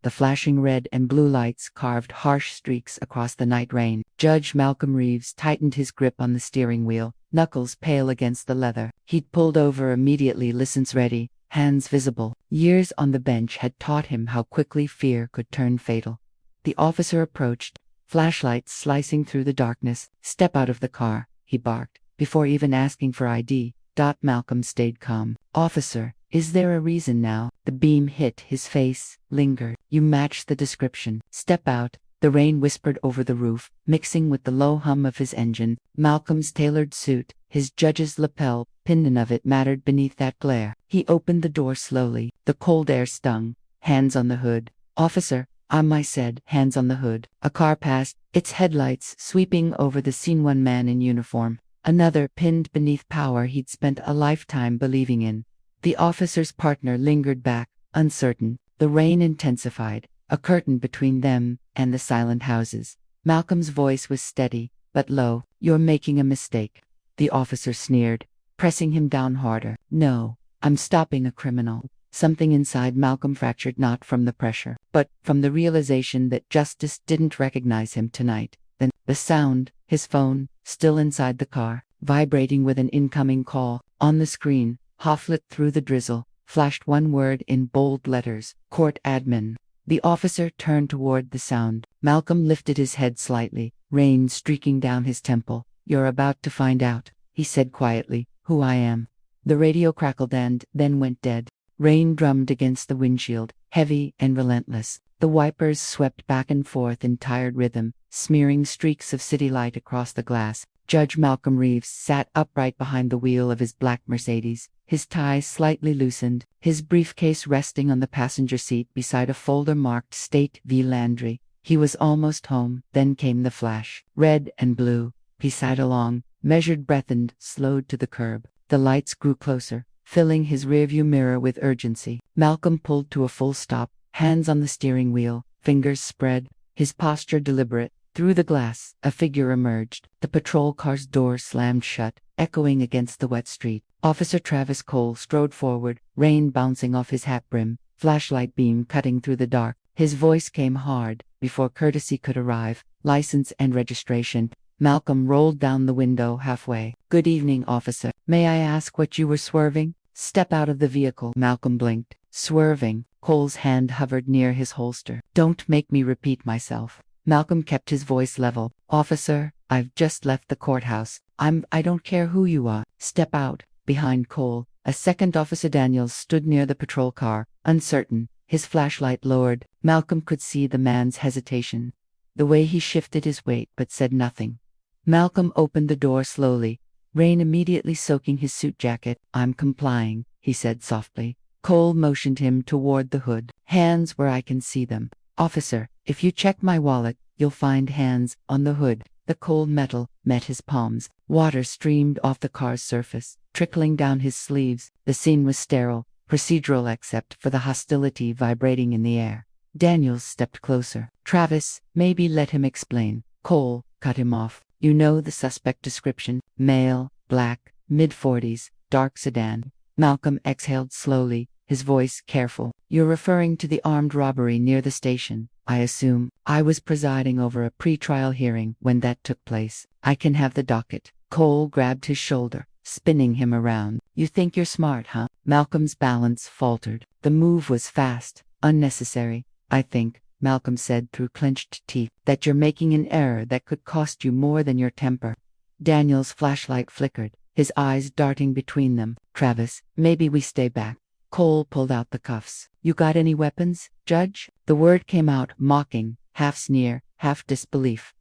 The flashing red and blue lights carved harsh streaks across the night rain. Judge Malcolm Reeves tightened his grip on the steering wheel, knuckles pale against the leather. He'd pulled over immediately, license ready, hands visible. Years on the bench had taught him how quickly fear could turn fatal. The officer approached, flashlights slicing through the darkness. "Step out of the car," he barked, before even asking for ID. Malcolm stayed calm. "Officer, is there a reason now?" The beam hit his face, lingered. "You match the description. Step out." The rain whispered over the roof, mixing with the low hum of his engine. Malcolm's tailored suit, his judge's lapel, none of it mattered beneath that glare. He opened the door slowly. The cold air stung. "Hands on the hood." "Officer," I said, "hands on the hood." A car passed, its headlights sweeping over the scene. One man in uniform. Another pinned beneath power he'd spent a lifetime believing in. The officer's partner lingered back, uncertain. The rain intensified, a curtain between them and the silent houses. Malcolm's voice was steady, but low. "You're making a mistake." The officer sneered, pressing him down harder. "No, I'm stopping a criminal." Something inside Malcolm fractured, not from the pressure, but from the realization that justice didn't recognize him tonight. Then, the sound, his phone, still inside the car, vibrating with an incoming call. On the screen, half-lit through the drizzle, flashed one word in bold letters: "Court admin." The officer turned toward the sound. Malcolm lifted his head slightly, rain streaking down his temple. "You're about to find out," he said quietly, "who I am." The radio crackled and then went dead. Rain drummed against the windshield, heavy and relentless. The wipers swept back and forth in tired rhythm, smearing streaks of city light across the glass. Judge Malcolm Reeves sat upright behind the wheel of his black Mercedes, his tie slightly loosened, his briefcase resting on the passenger seat beside a folder marked State v. Landry. He was almost home. Then came the flash. Red and blue. He sighed along, measured breath and slowed to the curb. The lights grew closer, filling his rearview mirror with urgency. Malcolm pulled to a full stop, hands on the steering wheel, fingers spread, his posture deliberate. Through the glass, a figure emerged. The patrol car's door slammed shut, echoing against the wet street. Officer Travis Cole strode forward, rain bouncing off his hat brim, flashlight beam cutting through the dark. His voice came hard, before courtesy could arrive. "License and registration." Malcolm rolled down the window halfway. "Good evening, officer. May I ask what you were swerving?" "Step out of the vehicle." Malcolm blinked. "Swerving." Cole's hand hovered near his holster. "Don't make me repeat myself." Malcolm kept his voice level. "Officer, I've just left the courthouse. I don't care who you are." "Step out." Behind Cole, a second Officer Daniels stood near the patrol car, uncertain, his flashlight lowered. Malcolm could see the man's hesitation, the way he shifted his weight but said nothing. Malcolm opened the door slowly, rain immediately soaking his suit jacket. "I'm complying," he said softly. Cole motioned him toward the hood. "Hands where I can see them." "Officer, if you check my wallet, you'll find hands on the hood." The cold metal met his palms. Water streamed off the car's surface, trickling down his sleeves. The scene was sterile, procedural except for the hostility vibrating in the air. Daniels stepped closer. "Travis, maybe let him explain." Cole cut him off. "You know the suspect description: male, black, mid-40s, dark sedan." Malcolm exhaled slowly, his voice careful. "You're referring to the armed robbery near the station, I assume." "I was presiding over a pre-trial hearing when that took place. I can have the docket." Cole grabbed his shoulder, spinning him around. "You think you're smart, huh?" Malcolm's balance faltered. The move was fast, unnecessary. "I think," Malcolm said through clenched teeth, "that you're making an error that could cost you more than your temper." Daniel's flashlight flickered, his eyes darting between them. "Travis, maybe we stay back." Cole pulled out the cuffs. "You got any weapons, Judge?" The word came out mocking, half sneer, half disbelief.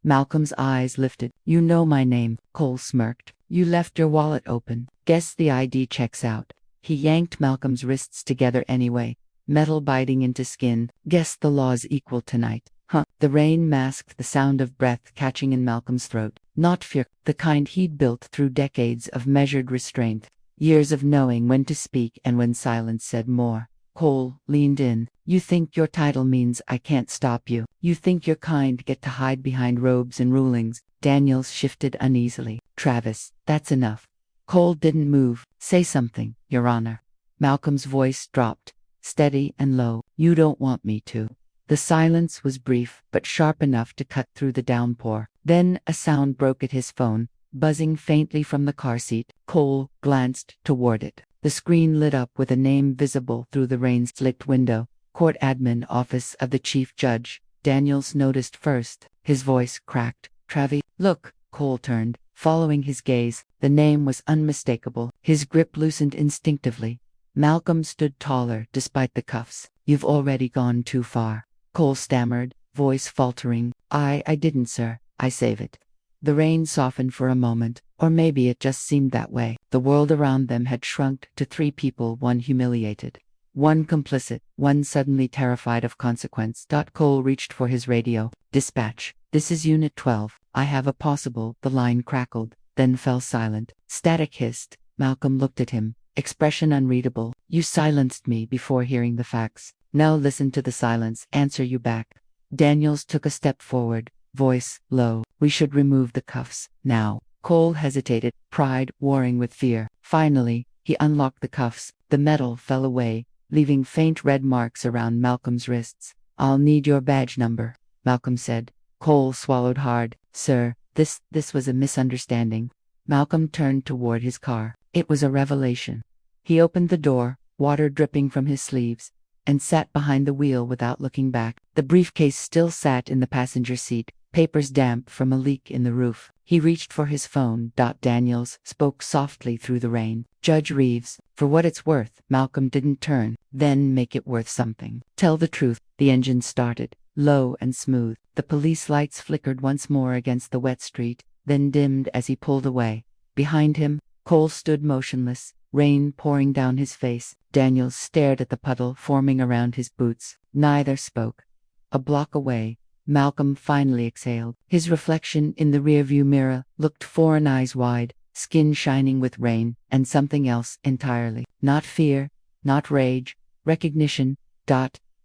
Malcolm's eyes lifted. "You know my name." Cole smirked. "You left your wallet open. Guess the ID checks out." He yanked Malcolm's wrists together anyway, metal biting into skin. "Guess the law's equal tonight. Huh." The rain masked the sound of breath catching in Malcolm's throat. Not fear, the kind he'd built through decades of measured restraint. Years of knowing when to speak and when silence said more. Cole leaned in. "You think your title means I can't stop you? You think your kind get to hide behind robes and rulings?" Daniels shifted uneasily. "Travis, that's enough." Cole didn't move. "Say something, Your Honor." Malcolm's voice dropped. steady and low. You don't want me to. The silence was brief, but sharp enough to cut through the downpour. Then a sound broke at his phone, buzzing faintly from the car seat. Cole glanced toward it. The screen lit up with a name visible through the rain-slicked window. Court Admin Office of the Chief Judge. Daniels noticed first. His voice cracked. Travi, look. Cole turned, following his gaze. The name was unmistakable. His grip loosened instinctively. Malcolm stood taller despite the cuffs. You've already gone too far. Cole stammered, voice faltering. I didn't, sir. I save it. The rain softened for a moment, or maybe it just seemed that way. The world around them had shrunk to 3 people, one humiliated, one complicit, one suddenly terrified of consequence. Cole reached for his radio. Dispatch. This is Unit 12. I have a possible. The line crackled, then fell silent. Static hissed. Malcolm looked at him, expression unreadable. You silenced me before hearing the facts. Now listen to the silence. Answer you back. Daniels took a step forward, voice low. We should remove the cuffs, now. Cole hesitated, pride warring with fear. Finally, he unlocked the cuffs. The metal fell away, leaving faint red marks around Malcolm's wrists. I'll need your badge number, Malcolm said. Cole swallowed hard. Sir, this was a misunderstanding. Malcolm turned toward his car. It was a revelation. He opened the door, water dripping from his sleeves, and sat behind the wheel without looking back. The briefcase still sat in the passenger seat, papers damp from a leak in the roof. He reached for his phone. Daniels spoke softly through the rain. Judge Reeves, for what it's worth. Malcolm didn't turn. Then make it worth something. Tell the truth. The engine started, low and smooth. The police lights flickered once more against the wet street, then dimmed as he pulled away. Behind him, Cole stood motionless, rain pouring down his face. Daniels stared at the puddle forming around his boots. Neither spoke. A block away, Malcolm finally exhaled. His reflection in the rearview mirror looked foreign, eyes wide, skin shining with rain, and something else entirely. Not fear, not rage, recognition.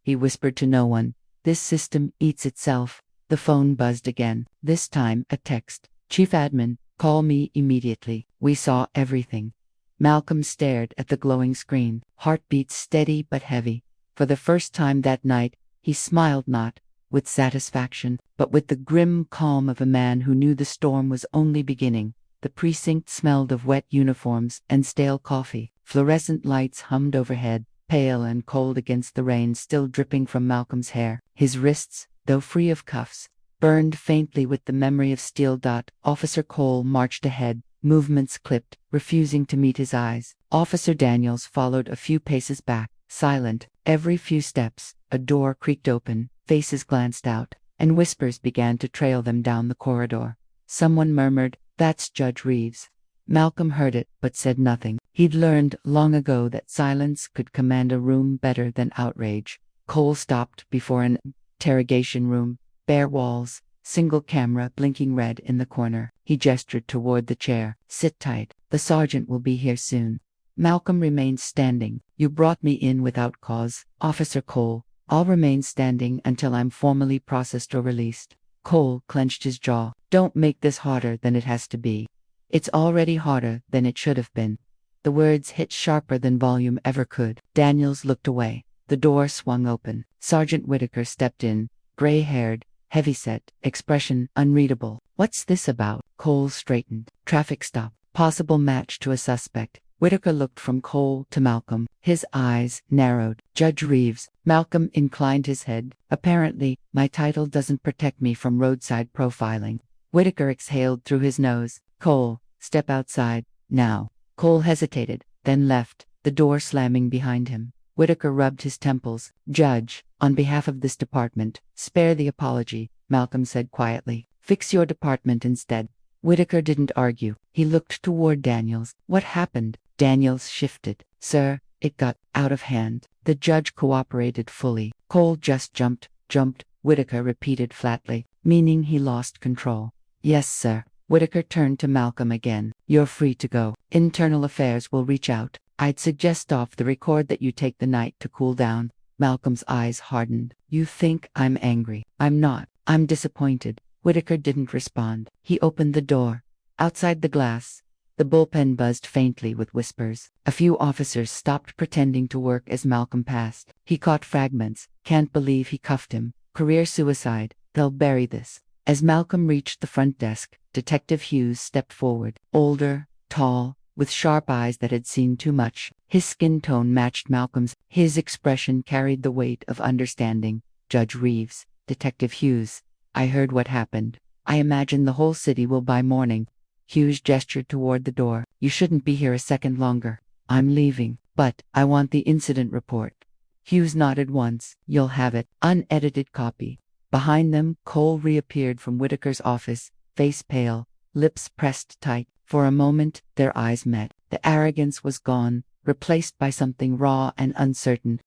He whispered to no one. This system eats itself. The phone buzzed again. This time a text. Chief Admin, call me immediately. We saw everything. Malcolm stared at the glowing screen, heartbeats steady but heavy. For the first time that night, he smiled, not with satisfaction, but with the grim calm of a man who knew the storm was only beginning. The precinct smelled of wet uniforms and stale coffee. Fluorescent lights hummed overhead, pale and cold against the rain still dripping from Malcolm's hair. His wrists, though free of cuffs, burned faintly with the memory of steel. Officer Cole marched ahead, movements clipped, refusing to meet his eyes. Officer Daniels followed a few paces back, silent. Every few steps, a door creaked open, faces glanced out, and whispers began to trail them down the corridor. Someone murmured, "That's Judge Reeves." Malcolm heard it, but said nothing. He'd learned long ago that silence could command a room better than outrage. Cole stopped before an interrogation room, bare walls, single camera blinking red in the corner. He gestured toward the chair. Sit tight. The sergeant will be here soon. Malcolm remained standing. You brought me in without cause, Officer Cole. I'll remain standing until I'm formally processed or released. Cole clenched his jaw. Don't make this harder than it has to be. It's already harder than it should have been. The words hit sharper than volume ever could. Daniels looked away. The door swung open. Sergeant Whitaker stepped in, gray-haired, heavy-set, expression unreadable. What's this about? Cole straightened. Traffic stop. Possible match to a suspect. Whitaker looked from Cole to Malcolm. His eyes narrowed. Judge Reeves. Malcolm inclined his head. Apparently, my title doesn't protect me from roadside profiling. Whitaker exhaled through his nose. Cole, step outside, now. Cole hesitated, then left, the door slamming behind him. Whitaker rubbed his temples. Judge, on behalf of this department, spare the apology, Malcolm said quietly. Fix your department instead. Whitaker didn't argue. He looked toward Daniels. What happened? Daniels shifted. Sir, it got out of hand. The judge cooperated fully. Cole just jumped, Whitaker repeated flatly, meaning he lost control. Yes, sir. Whitaker turned to Malcolm again. You're free to go. Internal Affairs will reach out. I'd suggest off the record that you take the night to cool down. Malcolm's eyes hardened. You think I'm angry. I'm not. I'm disappointed. Whitaker didn't respond. He opened the door. Outside the glass, The bullpen buzzed faintly with whispers. A few officers stopped pretending to work as Malcolm passed. He caught fragments. Can't believe he cuffed him. Career suicide. They'll bury this. As Malcolm reached the front desk, Detective Hughes stepped forward. Older, tall, with sharp eyes that had seen too much. His skin tone matched Malcolm's. His expression carried the weight of understanding. Judge Reeves. Detective Hughes. I heard what happened. I imagine the whole city will by morning. Hughes gestured toward the door. You shouldn't be here a second longer. I'm leaving, but I want the incident report. Hughes nodded once. You'll have it. Unedited copy. Behind them, Cole reappeared from Whitaker's office, face pale, lips pressed tight. For a moment, their eyes met. The arrogance was gone, replaced by something raw and uncertain.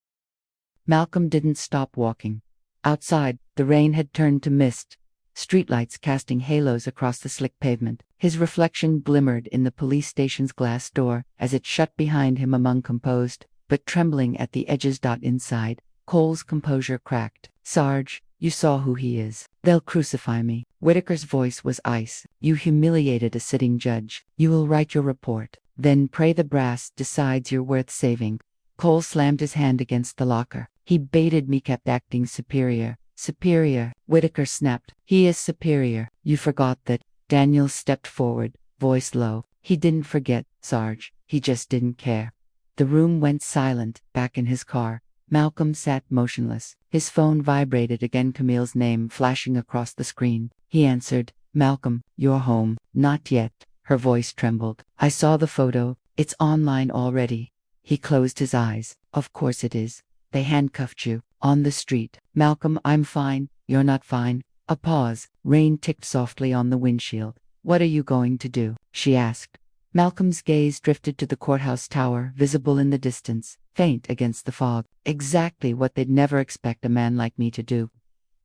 Malcolm didn't stop walking. Outside, the rain had turned to mist, streetlights casting halos across the slick pavement. His reflection glimmered in the police station's glass door as it shut behind him among composed, but trembling at the edges. Inside, Cole's composure cracked. Sarge, you saw who he is. They'll crucify me. Whitaker's voice was ice. You humiliated a sitting judge. You will write your report. Then pray the brass decides you're worth saving. Cole slammed his hand against the locker. He baited me, kept acting superior. Superior, Whitaker snapped. He is superior. You forgot that. Daniels stepped forward, voice low. He didn't forget, Sarge. He just didn't care. The room went silent, back in his car. Malcolm sat motionless. His phone vibrated again, Camille's name flashing across the screen. He answered, Malcolm, you're home. Not yet. Her voice trembled. I saw the photo. It's online already. He closed his eyes. Of course it is. They handcuffed you. On the street. Malcolm, I'm fine. You're not fine. A pause. Rain ticked softly on the windshield. What are you going to do? She asked. Malcolm's gaze drifted to the courthouse tower, visible in the distance, faint against the fog. Exactly what they'd never expect a man like me to do.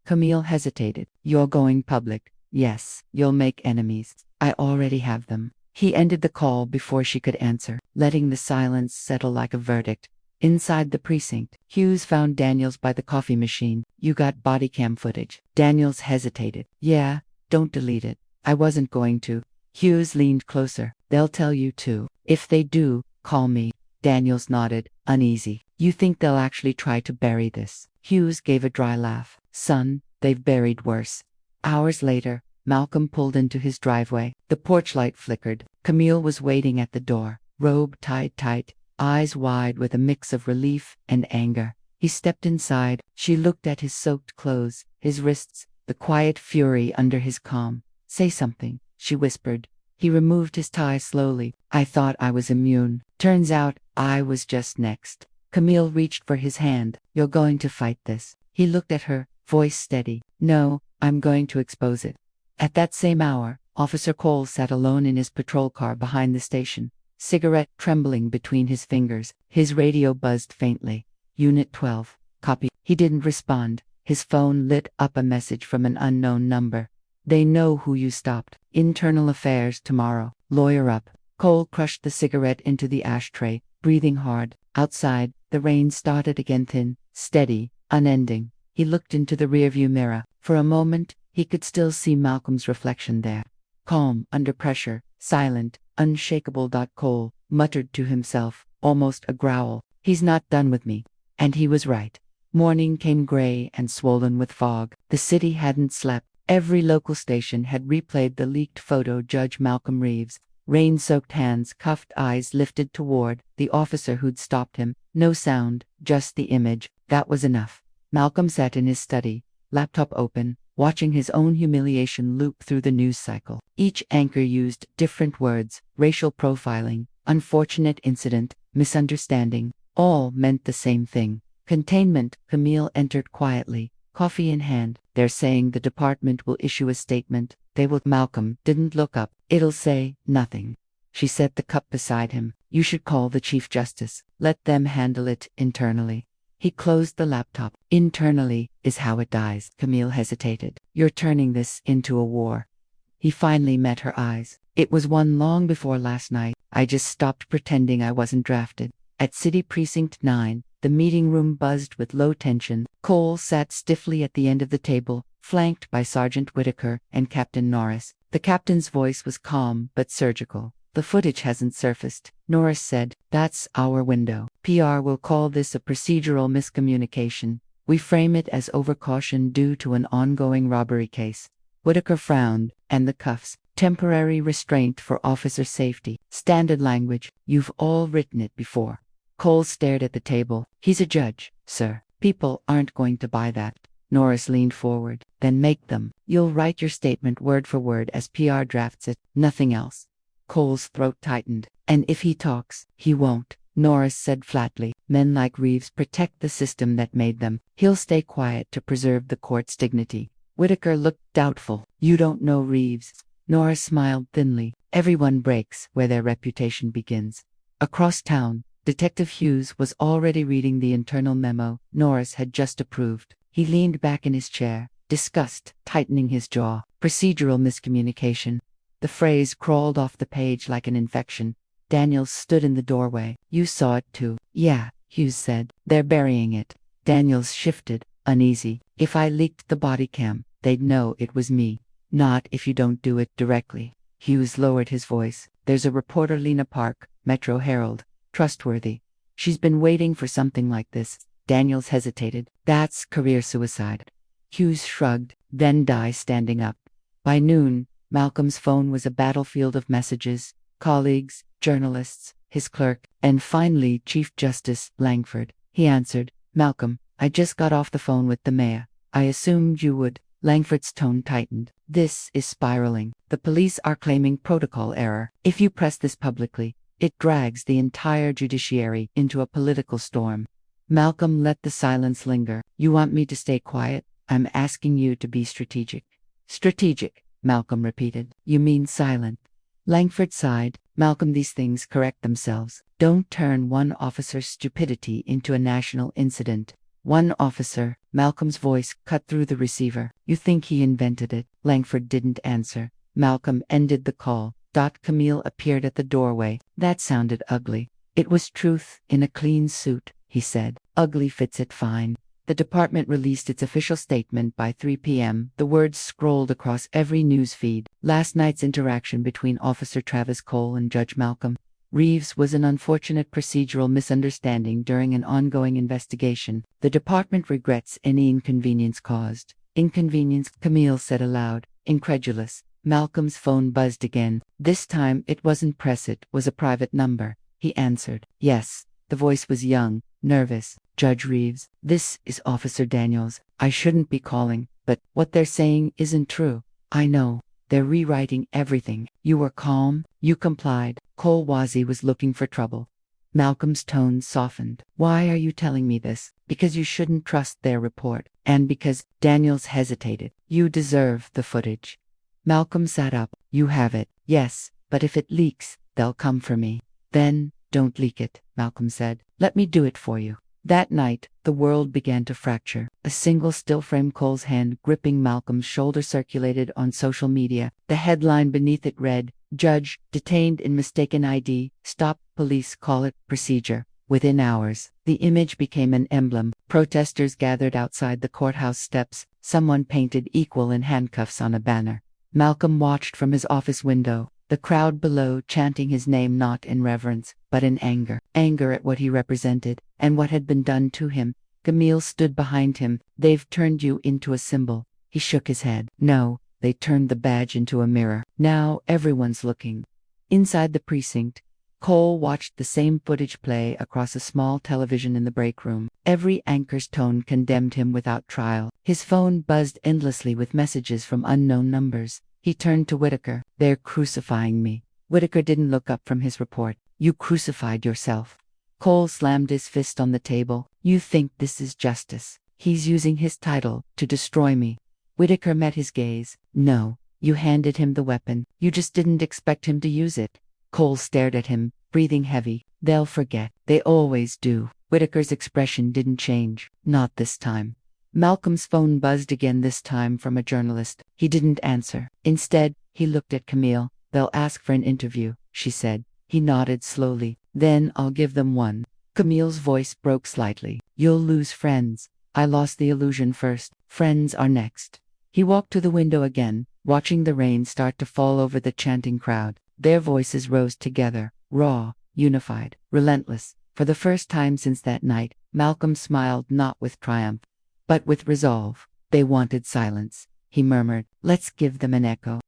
Camille hesitated. You're going public. Yes, you'll make enemies. I already have them. He ended the call before she could answer, letting the silence settle like a verdict. Inside the precinct, Hughes found Daniels by the coffee machine. You got body cam footage. Daniels hesitated. Yeah, don't delete it. I wasn't going to. Hughes leaned closer. They'll tell you too. If they do, call me. Daniels nodded, uneasy. You think they'll actually try to bury this? Hughes gave a dry laugh. Son, they've buried worse. Hours later, Malcolm pulled into his driveway. The porch light flickered. Camille was waiting at the door, robe tied tight, eyes wide with a mix of relief and anger. He stepped inside. She looked at his soaked clothes, his wrists, the quiet fury under his calm. Say something, she whispered. He removed his tie slowly. I thought I was immune. Turns out, I was just next. Camille reached for his hand. You're going to fight this. He looked at her, voice steady. No, I'm going to expose it. At that same hour, Officer Cole sat alone in his patrol car behind the station, cigarette trembling between his fingers. His radio buzzed faintly. Unit 12. Copy. He didn't respond. His phone lit up a message from an unknown number. They know who you stopped. Internal affairs tomorrow. Lawyer up. Cole crushed the cigarette into the ashtray, breathing hard. Outside, the rain started again, thin, steady, unending. He looked into the rearview mirror. For a moment, he could still see Malcolm's reflection there. Calm, under pressure, silent, unshakable. Cole muttered to himself, almost a growl. He's not done with me. And he was right. Morning came gray and swollen with fog. The city hadn't slept. Every local station had replayed the leaked photo. Judge Malcolm Reeves, rain-soaked hands, cuffed eyes lifted toward the officer who'd stopped him. No sound, just the image. That was enough. Malcolm sat in his study, laptop open, watching his own humiliation loop through the news cycle. Each anchor used different words: racial profiling, unfortunate incident, misunderstanding. All meant the same thing. Containment. Camille entered quietly, coffee in hand. They're saying the department will issue a statement. They will. Malcolm didn't look up. It'll say nothing. She set the cup beside him. You should call the Chief Justice. Let them handle it internally. He closed the laptop. Internally is how it dies. Camille hesitated. You're turning this into a war. He finally met her eyes. It was one long before last night. I just stopped pretending I wasn't drafted. At City Precinct 9, the meeting room buzzed with low tension. Cole sat stiffly at the end of the table, flanked by Sergeant Whitaker and Captain Norris. The captain's voice was calm but surgical. The footage hasn't surfaced, Norris said. That's our window. PR will call this a procedural miscommunication. We frame it as overcaution due to an ongoing robbery case. Whitaker frowned, and the cuffs. Temporary restraint for officer safety. Standard language. You've all written it before. Cole stared at the table. He's a judge, sir. People aren't going to buy that. Norris leaned forward. Then make them. You'll write your statement word for word as PR drafts it, nothing else. Cole's throat tightened. And if he talks, he won't. Norris said flatly. Men like Reeves protect the system that made them. He'll stay quiet to preserve the court's dignity. Whitaker looked doubtful. You don't know Reeves. Norris smiled thinly. Everyone breaks where their reputation begins. Across town, Detective Hughes was already reading the internal memo Norris had just approved. He leaned back in his chair, disgust tightening his jaw. Procedural miscommunication. The phrase crawled off the page like an infection. Daniels stood in the doorway. You saw it too. Yeah, Hughes said. They're burying it. Daniels shifted, uneasy. If I leaked the body cam, they'd know it was me. Not if you don't do it directly. Hughes lowered his voice. There's a reporter, Lena Park, Metro Herald. Trustworthy. She's been waiting for something like this. Daniels hesitated. That's career suicide. Hughes shrugged, then died standing up. By noon, Malcolm's phone was a battlefield of messages. Colleagues, journalists, his clerk, and finally Chief Justice Langford. He answered. Malcolm, I just got off the phone with the mayor. I assumed you would. Langford's tone tightened. This is spiraling. The police are claiming protocol error. If you press this publicly, it drags the entire judiciary into a political storm. Malcolm let the silence linger. You want me to stay quiet? I'm asking you to be strategic. Strategic, Malcolm repeated. You mean silent. Langford sighed. Malcolm, these things correct themselves. Don't turn one officer's stupidity into a national incident. One officer, Malcolm's voice cut through the receiver. You think he invented it? Langford didn't answer. Malcolm ended the call. Camille appeared at the doorway. That sounded ugly. It was Truth in a clean suit, he said. Ugly fits it fine. The department released its official statement by 3 p.m. The words scrolled across every news feed. Last night's interaction between Officer Travis Cole and Judge Malcolm Reeves was an unfortunate procedural misunderstanding during an ongoing investigation. The department regrets any inconvenience caused. Inconvenience, Camille said aloud, incredulous. Malcolm's phone buzzed again. This time it wasn't press, it was a private number. He answered. Yes. The voice was young, nervous. Judge Reeves, this is Officer Daniels. I shouldn't be calling, but what they're saying isn't true. I know. They're rewriting everything. You were calm. You complied. Cole Wazee was looking for trouble. Malcolm's tone softened. Why are you telling me this? Because you shouldn't trust their report. And because Daniels hesitated. You deserve the footage. Malcolm sat up. You have it. Yes, but if it leaks, they'll come for me. Then, don't leak it, Malcolm said. Let me do it for you. That night, the world began to fracture. A single still frame, Cole's hand gripping Malcolm's shoulder, circulated on social media. The headline beneath it read, Judge, detained in mistaken ID, stop, police call it procedure. Within hours, the image became an emblem. Protesters gathered outside the courthouse steps. Someone painted equal in handcuffs on a banner. Malcolm watched from his office window. The crowd below chanting his name, not in reverence, but in anger. Anger at what he represented, and what had been done to him. Camille stood behind him. They've turned you into a symbol. He shook his head. No, they turned the badge into a mirror. Now everyone's looking. Inside the precinct, Cole watched the same footage play across a small television in the break room. Every anchor's tone condemned him without trial. His phone buzzed endlessly with messages from unknown numbers. He turned to Whitaker. They're crucifying me. Whitaker didn't look up from his report. You crucified yourself. Cole slammed his fist on the table. You think this is justice? He's using his title to destroy me. Whitaker met his gaze. No, you handed him the weapon. You just didn't expect him to use it. Cole stared at him, breathing heavy. They'll forget. They always do. Whitaker's expression didn't change. Not this time. Malcolm's phone buzzed again, this time from a journalist. He didn't answer. Instead, he looked at Camille. They'll ask for an interview, she said. He nodded slowly. Then I'll give them one. Camille's voice broke slightly. You'll lose friends. I lost the illusion first. Friends are next. He walked to the window again, watching the rain start to fall over the chanting crowd. Their voices rose together, raw, unified, relentless. For the first time since that night, Malcolm smiled not with triumph, but with resolve. They wanted silence. He murmured, "Let's give them an echo."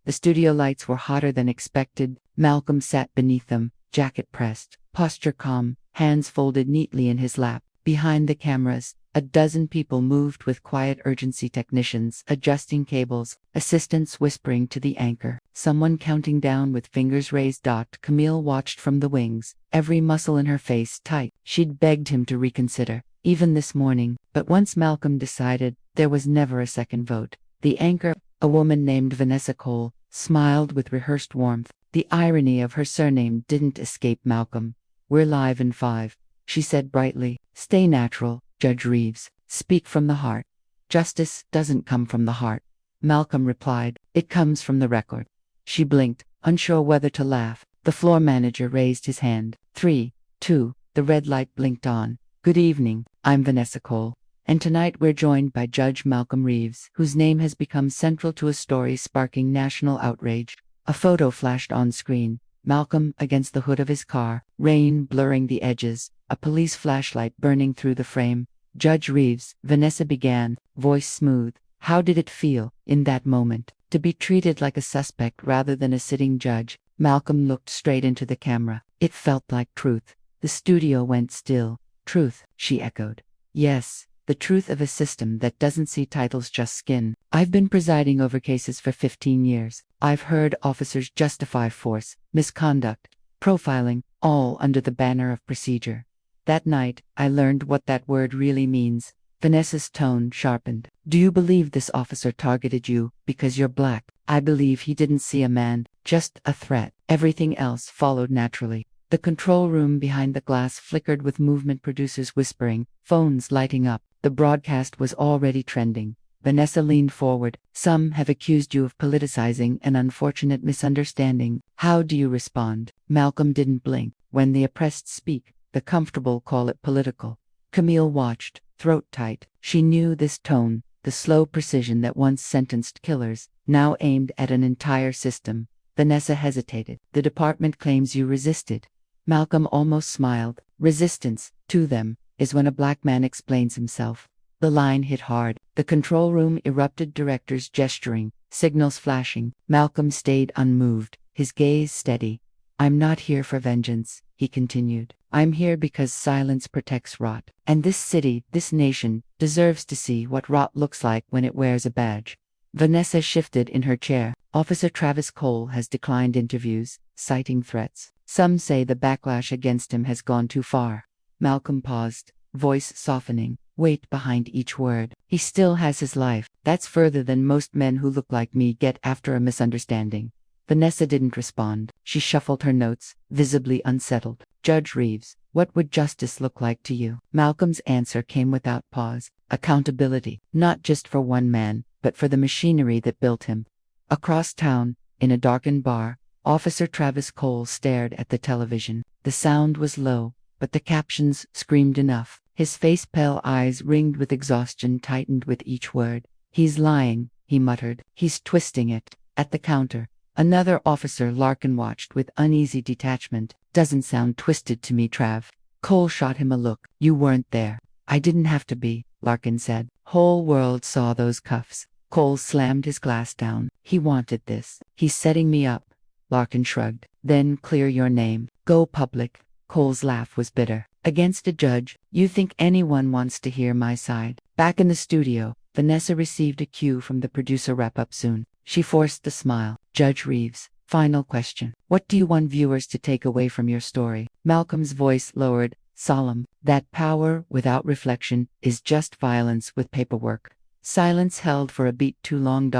The studio lights were hotter than expected. Malcolm sat beneath them, jacket pressed, posture calm, hands folded neatly in his lap. Behind the cameras, a dozen people moved with quiet urgency, technicians adjusting cables, assistants whispering to the anchor, someone counting down with fingers raised. Camille watched from the wings, every muscle in her face tight. She'd begged him to reconsider, even this morning, but once Malcolm decided, there was never a second vote. The anchor, a woman named Vanessa Cole, smiled with rehearsed warmth. The irony of her surname didn't escape Malcolm. "We're live in 5. She said brightly. "Stay natural, Judge Reeves. Speak from the heart." "Justice doesn't come from the heart," Malcolm replied. "It comes from the record." She blinked, unsure whether to laugh. The floor manager raised his hand. 3, 2, the red light blinked on. "Good evening, I'm Vanessa Cole. And tonight we're joined by Judge Malcolm Reeves, whose name has become central to a story sparking national outrage." A photo flashed on screen. Malcolm against the hood of his car, rain blurring the edges, a police flashlight burning through the frame. "Judge Reeves," Vanessa began, voice smooth. "How did it feel, in that moment, to be treated like a suspect rather than a sitting judge?" Malcolm looked straight into the camera. "It felt like truth." The studio went still. "Truth," she echoed. "Yes. The truth of a system that doesn't see titles, just skin. I've been presiding over cases for 15 years. I've heard officers justify force, misconduct, profiling, all under the banner of procedure. That night, I learned what that word really means." Vanessa's tone sharpened. "Do you believe this officer targeted you because you're black?" "I believe he didn't see a man, just a threat." Everything else followed naturally. The control room behind the glass flickered with movement, producers whispering, phones lighting up. The broadcast was already trending. Vanessa leaned forward. "Some have accused you of politicizing an unfortunate misunderstanding. How do you respond?" Malcolm didn't blink. When the oppressed speak, the comfortable call it political. Camille watched, throat tight. She knew this tone, the slow precision that once sentenced killers, now aimed at an entire system. Vanessa hesitated. "The department claims you resisted." Malcolm almost smiled. "Resistance, to them, is when a black man explains himself." The line hit hard. The control room erupted, directors gesturing, signals flashing. Malcolm stayed unmoved, his gaze steady. "I'm not here for vengeance," he continued. "I'm here because silence protects rot. And this city, this nation, deserves to see what rot looks like when it wears a badge." Vanessa shifted in her chair. "Officer Travis Cole has declined interviews, citing threats. Some say the backlash against him has gone too far." Malcolm paused, voice softening, weight behind each word. "He still has his life. That's further than most men who look like me get after a misunderstanding." Vanessa didn't respond. She shuffled her notes, visibly unsettled. "Judge Reeves, what would justice look like to you?" Malcolm's answer came without pause. "Accountability, not just for one man, but for the machinery that built him." Across town, in a darkened bar, Officer Travis Cole stared at the television. The sound was low, but the captions screamed enough. His face-pale eyes ringed with exhaustion tightened with each word. "He's lying," he muttered. "He's twisting it." At the counter, another officer, Larkin, watched with uneasy detachment. "Doesn't sound twisted to me, Trav." Cole shot him a look. "You weren't there." "I didn't have to be," Larkin said. "Whole world saw those cuffs." Cole slammed his glass down. "He wanted this. He's setting me up." Larkin shrugged. "Then clear your name. Go public." Cole's laugh was bitter. "Against a judge, you think anyone wants to hear my side?" Back in the studio, Vanessa received a cue from the producer, "Wrap up soon." She forced the smile. "Judge Reeves, final question. What do you want viewers to take away from your story?" Malcolm's voice lowered, solemn. "That power without reflection is just violence with paperwork." Silence held for a beat too long.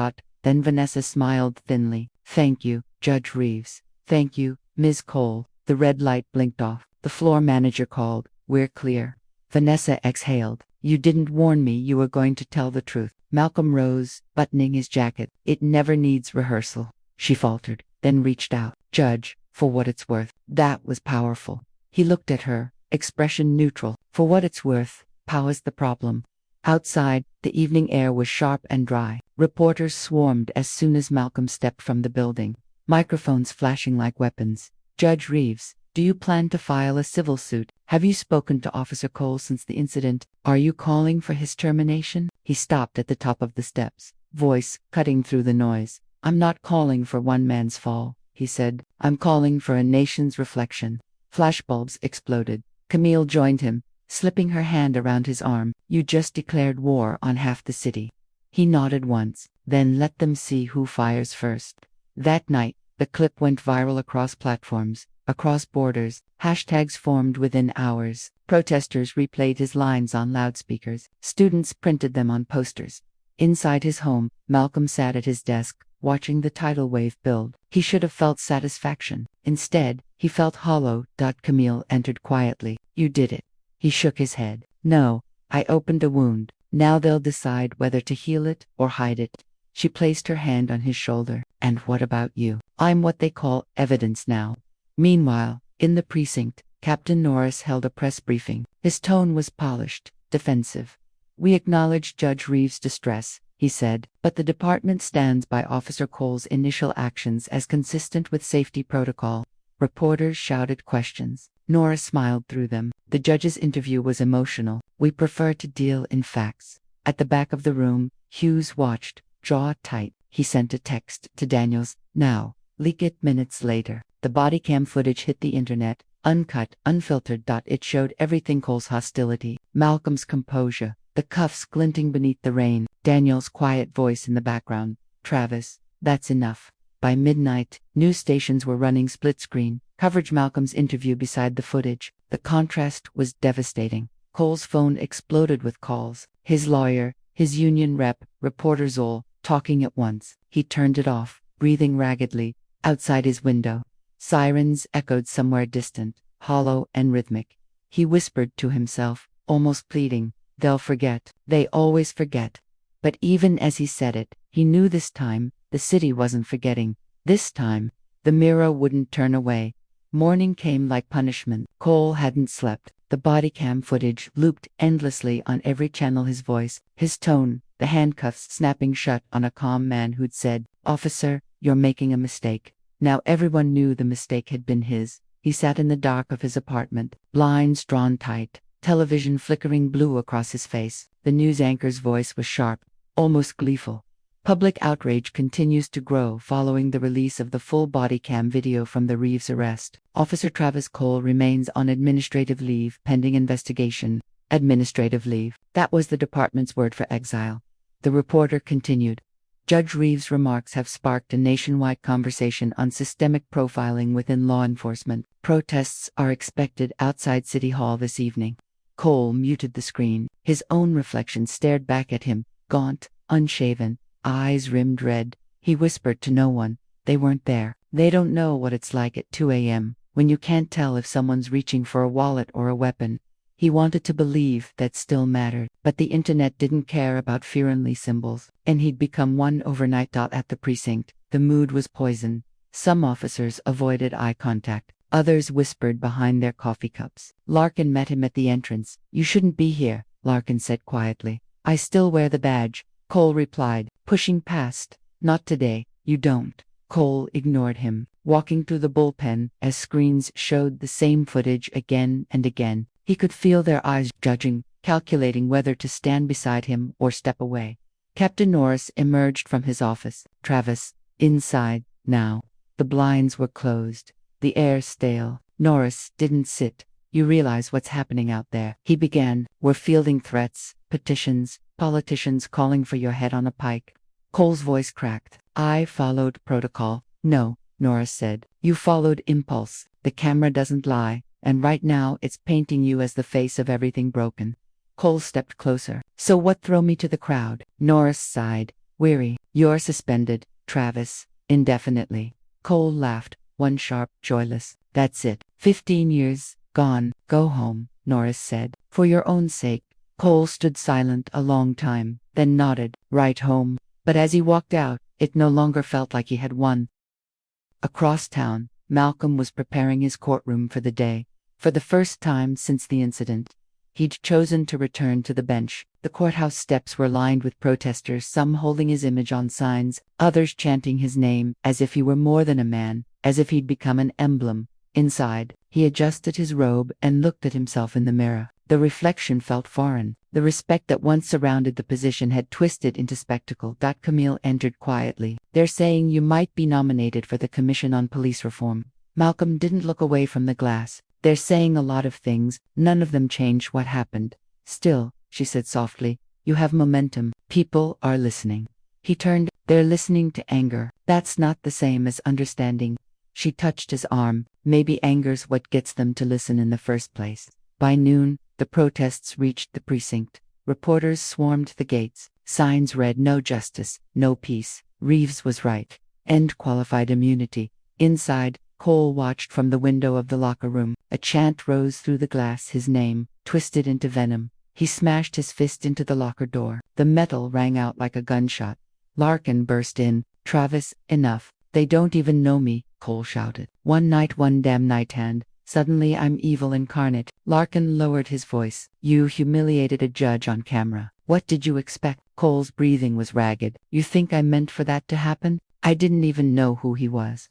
Then Vanessa smiled thinly. "Thank you, Judge Reeves. Thank you, Ms. Cole." The red light blinked off. The floor manager called, "We're clear." Vanessa exhaled. "You didn't warn me you were going to tell the truth." Malcolm rose, buttoning his jacket. "It never needs rehearsal," she faltered, then reached out. "Judge, for what it's worth." That was powerful. He looked at her, expression neutral. "For what it's worth, power's the problem." Outside, the evening air was sharp and dry. Reporters swarmed as soon as Malcolm stepped from the building. microphones flashing like weapons. Judge Reeves, do you plan to file a civil suit? Have you spoken to Officer Cole since the incident? Are you calling for his termination? He stopped at the top of the steps, voice cutting through the noise. I'm not calling for one man's fall, he said. I'm calling for a nation's reflection. Flashbulbs exploded. Camille joined him, slipping her hand around his arm. You just declared war on half the city. He nodded once, then let them see who fires first. That night, the clip went viral across platforms, across borders. Hashtags formed within hours. Protesters replayed his lines on loudspeakers. Students printed them on posters. Inside his home, Malcolm sat at his desk, watching the tidal wave build. He should have felt satisfaction. Instead, he felt hollow. Camille entered quietly. You did it. He shook his head. No, I opened a wound. Now they'll decide whether to heal it or hide it. She placed her hand on his shoulder. And what about you? I'm what they call evidence now. Meanwhile, in the precinct, Captain Norris held a press briefing. His tone was polished, defensive. We acknowledge Judge Reeves' distress, he said, but the department stands by Officer Cole's initial actions as consistent with safety protocol. Reporters shouted questions. Norris smiled through them. The judge's interview was emotional. We prefer to deal in facts. At the back of the room, Hughes watched. Jaw tight, he sent a text to Daniels. Now, leak it. Minutes later, the body cam footage hit the internet, uncut, unfiltered. It showed everything: Cole's hostility, Malcolm's composure, the cuffs glinting beneath the rain, Daniels' quiet voice in the background. Travis, that's enough. By midnight, news stations were running split screen coverage. Malcolm's interview beside the footage. The contrast was devastating. Cole's phone exploded with calls. His lawyer, his union rep, reporters all talking at once. He turned it off, breathing raggedly. Outside his window, sirens echoed somewhere distant, hollow and rhythmic. He whispered to himself, almost pleading, they'll forget. They always forget. But even as he said it, he knew this time, the city wasn't forgetting. This time, the mirror wouldn't turn away. Morning came like punishment. Cole hadn't slept. The body cam footage looped endlessly on every channel. His voice, his tone, the handcuffs snapping shut on a calm man who'd said, Officer, you're making a mistake. Now everyone knew the mistake had been his. He sat in the dark of his apartment, blinds drawn tight, television flickering blue across his face. The news anchor's voice was sharp, almost gleeful. Public outrage continues to grow following the release of the full body cam video from the Reeves arrest. Officer Travis Cole remains on administrative leave pending investigation. Administrative leave. That was the department's word for exile. The reporter continued. Judge Reeves' remarks have sparked a nationwide conversation on systemic profiling within law enforcement. Protests are expected outside City Hall this evening. Cole muted the screen. His own reflection stared back at him, gaunt, unshaven, eyes rimmed red. He whispered to no one. They weren't there. They don't know what it's like at 2 a.m., when you can't tell if someone's reaching for a wallet or a weapon. He wanted to believe that still mattered, but the internet didn't care about fear-only symbols, and he'd become one overnight. At the precinct, the mood was poisoned. Some officers avoided eye contact. Others whispered behind their coffee cups. Larkin met him at the entrance. You shouldn't be here, Larkin said quietly. I still wear the badge, Cole replied, pushing past. Not today, you don't. Cole ignored him, walking through the bullpen as screens showed the same footage again and again. He could feel their eyes judging, calculating whether to stand beside him or step away. Captain Norris emerged from his office. Travis, inside, now. The blinds were closed. The air stale. Norris didn't sit. You realize what's happening out there, he began. We're fielding threats, petitions, politicians calling for your head on a pike. Cole's voice cracked. I followed protocol. No, Norris said. You followed impulse. The camera doesn't lie, and right now it's painting you as the face of everything broken. Cole stepped closer. So what? Throw me to the crowd. Norris sighed, weary. You're suspended, Travis, indefinitely. Cole laughed, one sharp, joyless. That's it. 15 years, gone. Go home, Norris said. For your own sake. Cole stood silent a long time, then nodded. Right home. But as he walked out, it no longer felt like he had won. Across town, Malcolm was preparing his courtroom for the day. For the first time since the incident, he'd chosen to return to the bench. The courthouse steps were lined with protesters, some holding his image on signs, others chanting his name, as if he were more than a man, as if he'd become an emblem. Inside, he adjusted his robe and looked at himself in the mirror. The reflection felt foreign. The respect that once surrounded the position had twisted into spectacle. Camille entered quietly. "They're saying you might be nominated for the Commission on Police Reform." Malcolm didn't look away from the glass. "They're saying a lot of things, none of them change what happened." "Still," she said softly, "you have momentum. People are listening." He turned. "They're listening to anger. That's not the same as understanding." She touched his arm. "Maybe anger's what gets them to listen in the first place." By noon, the protests reached the precinct. Reporters swarmed the gates. Signs read "No justice, no peace. Reeves was right. End qualified immunity." Inside, Cole watched from the window of the locker room. A chant rose through the glass, his name, twisted into venom. He smashed his fist into the locker door. The metal rang out like a gunshot. Larkin burst in. "Travis, enough. They don't even know me," Cole shouted. "One night, one damn night hand. Suddenly I'm evil incarnate." Larkin lowered his voice. "You humiliated a judge on camera. What did you expect?" Cole's breathing was ragged. "You think I meant for that to happen? I didn't even know who he was."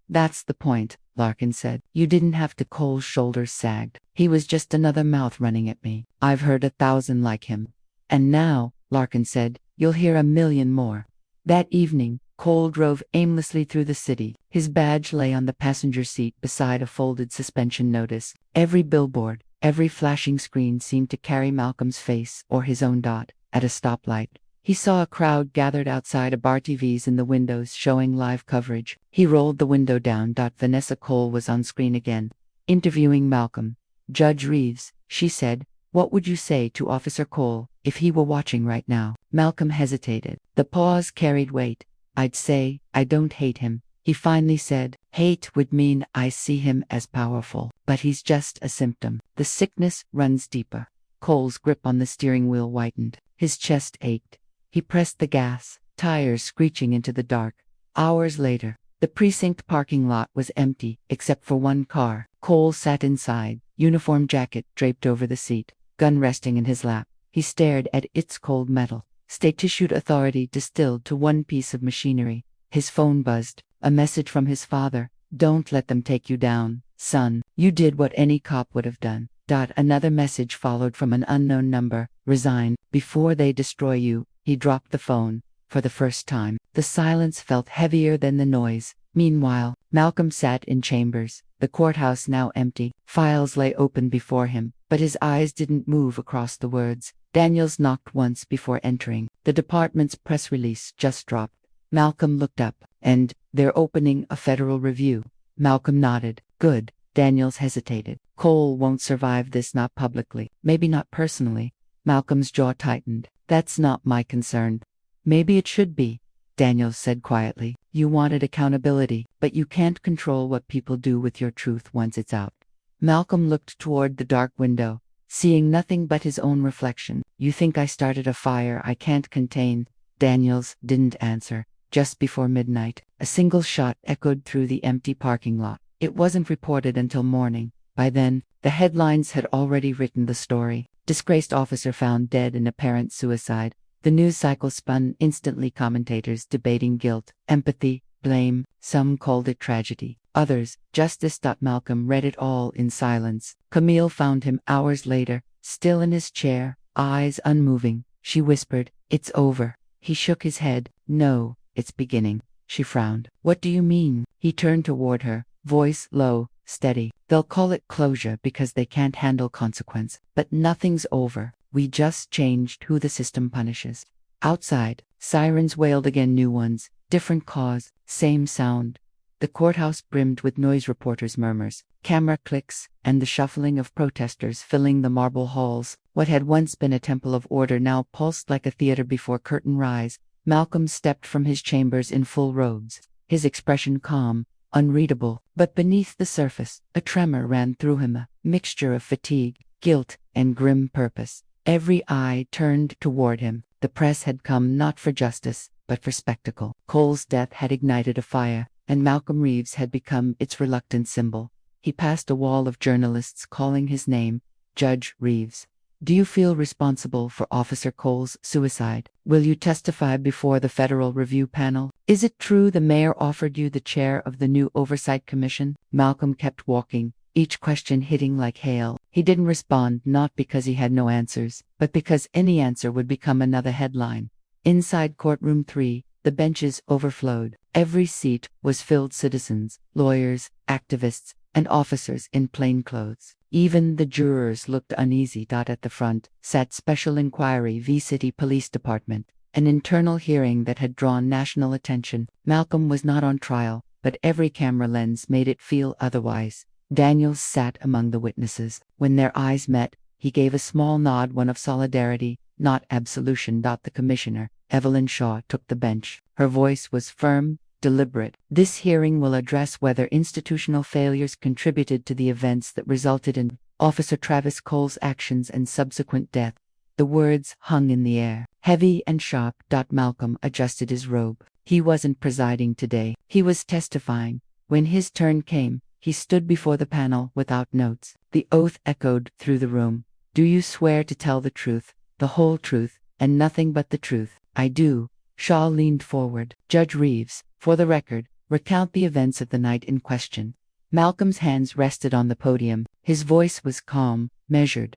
"That's the point," Larkin said. "You didn't have to." Cole's shoulders sagged. "He was just another mouth running at me. I've heard 1,000 like him." "And now," Larkin said, "you'll hear 1,000,000 more." That evening, Cole drove aimlessly through the city. His badge lay on the passenger seat beside a folded suspension notice. Every billboard, every flashing screen seemed to carry Malcolm's face or his own dot. At a stoplight, he saw a crowd gathered outside a bar, TVs in the windows showing live coverage. He rolled the window down. Vanessa Cole was on screen again, interviewing Malcolm. "Judge Reeves," she said, "what would you say to Officer Cole if he were watching right now?" Malcolm hesitated. The pause carried weight. "I'd say, I don't hate him," he finally said. "Hate would mean I see him as powerful, but he's just a symptom. The sickness runs deeper." Cole's grip on the steering wheel whitened. His chest ached. He pressed the gas, tires screeching into the dark. Hours later, the precinct parking lot was empty, except for one car. Cole sat inside, uniform jacket draped over the seat, gun resting in his lap. He stared at its cold metal. State-issued authority distilled to one piece of machinery. His phone buzzed. A message from his father. "Don't let them take you down, son. You did what any cop would have done." Another message followed from an unknown number. "Resign before they destroy you." He dropped the phone. For the first time, the silence felt heavier than the noise. Meanwhile, Malcolm sat in chambers, the courthouse now empty. Files lay open before him, but his eyes didn't move across the words. Daniels knocked once before entering. The department's press release just dropped. Malcolm looked up. "And they're opening a federal review." Malcolm nodded. "Good." Daniels hesitated. "Cole won't survive this, not publicly. Maybe not personally." Malcolm's jaw tightened. "That's not my concern." "Maybe it should be," Daniels said quietly. "You wanted accountability, but you can't control what people do with your truth once it's out." Malcolm looked toward the dark window, seeing nothing but his own reflection. "You think I started a fire I can't contain?" Daniels didn't answer. Just before midnight, a single shot echoed through the empty parking lot. It wasn't reported until morning. By then, the headlines had already written the story. "Disgraced officer found dead in apparent suicide." The news cycle spun instantly, commentators debating guilt, empathy, blame. Some called it tragedy. Others, justice. Malcolm read it all in silence. Camille found him hours later, still in his chair, eyes unmoving. She whispered, "It's over." He shook his head. "No, it's beginning." She frowned. "What do you mean?" He turned toward her, voice low, steady. "They'll call it closure because they can't handle consequence. But nothing's over. We just changed who the system punishes." Outside, sirens wailed again, new ones, different cause, same sound. The courthouse brimmed with noise, reporters' murmurs, camera clicks, and the shuffling of protesters filling the marble halls. What had once been a temple of order now pulsed like a theater before curtain rise. Malcolm stepped from his chambers in full robes, his expression calm, unreadable, but beneath the surface, a tremor ran through him, a mixture of fatigue, guilt, and grim purpose. Every eye turned toward him. The press had come not for justice, but for spectacle. Cole's death had ignited a fire, and Malcolm Reeves had become its reluctant symbol. He passed a wall of journalists calling his name, Judge Reeves. Do you feel responsible for Officer Cole's suicide? Will you testify before the Federal Review Panel? Is it true the mayor offered you the chair of the new Oversight Commission? Malcolm kept walking, each question hitting like hail. He didn't respond, not because he had no answers, but because any answer would become another headline. Inside courtroom 3, the benches overflowed. Every seat was filled citizens, lawyers, activists, and officers in plain clothes. Even the jurors looked uneasy. At the front sat Special Inquiry v City Police Department, an internal hearing that had drawn national attention. Malcolm was not on trial, but every camera lens made it feel otherwise. Daniels sat among the witnesses. When their eyes met, he gave a small nod, one of solidarity, not absolution. The commissioner, Evelyn Shaw, took the bench. Her voice was firm, deliberate. This hearing will address whether institutional failures contributed to the events that resulted in Officer Travis Cole's actions and subsequent death. The words hung in the air, heavy and sharp. Malcolm adjusted his robe. He wasn't presiding today. He was testifying. When his turn came, he stood before the panel without notes. The oath echoed through the room. Do you swear to tell the truth, the whole truth, and nothing but the truth? I do. Shaw leaned forward. Judge Reeves, for the record, recount the events of the night in question. Malcolm's hands rested on the podium. His voice was calm, measured.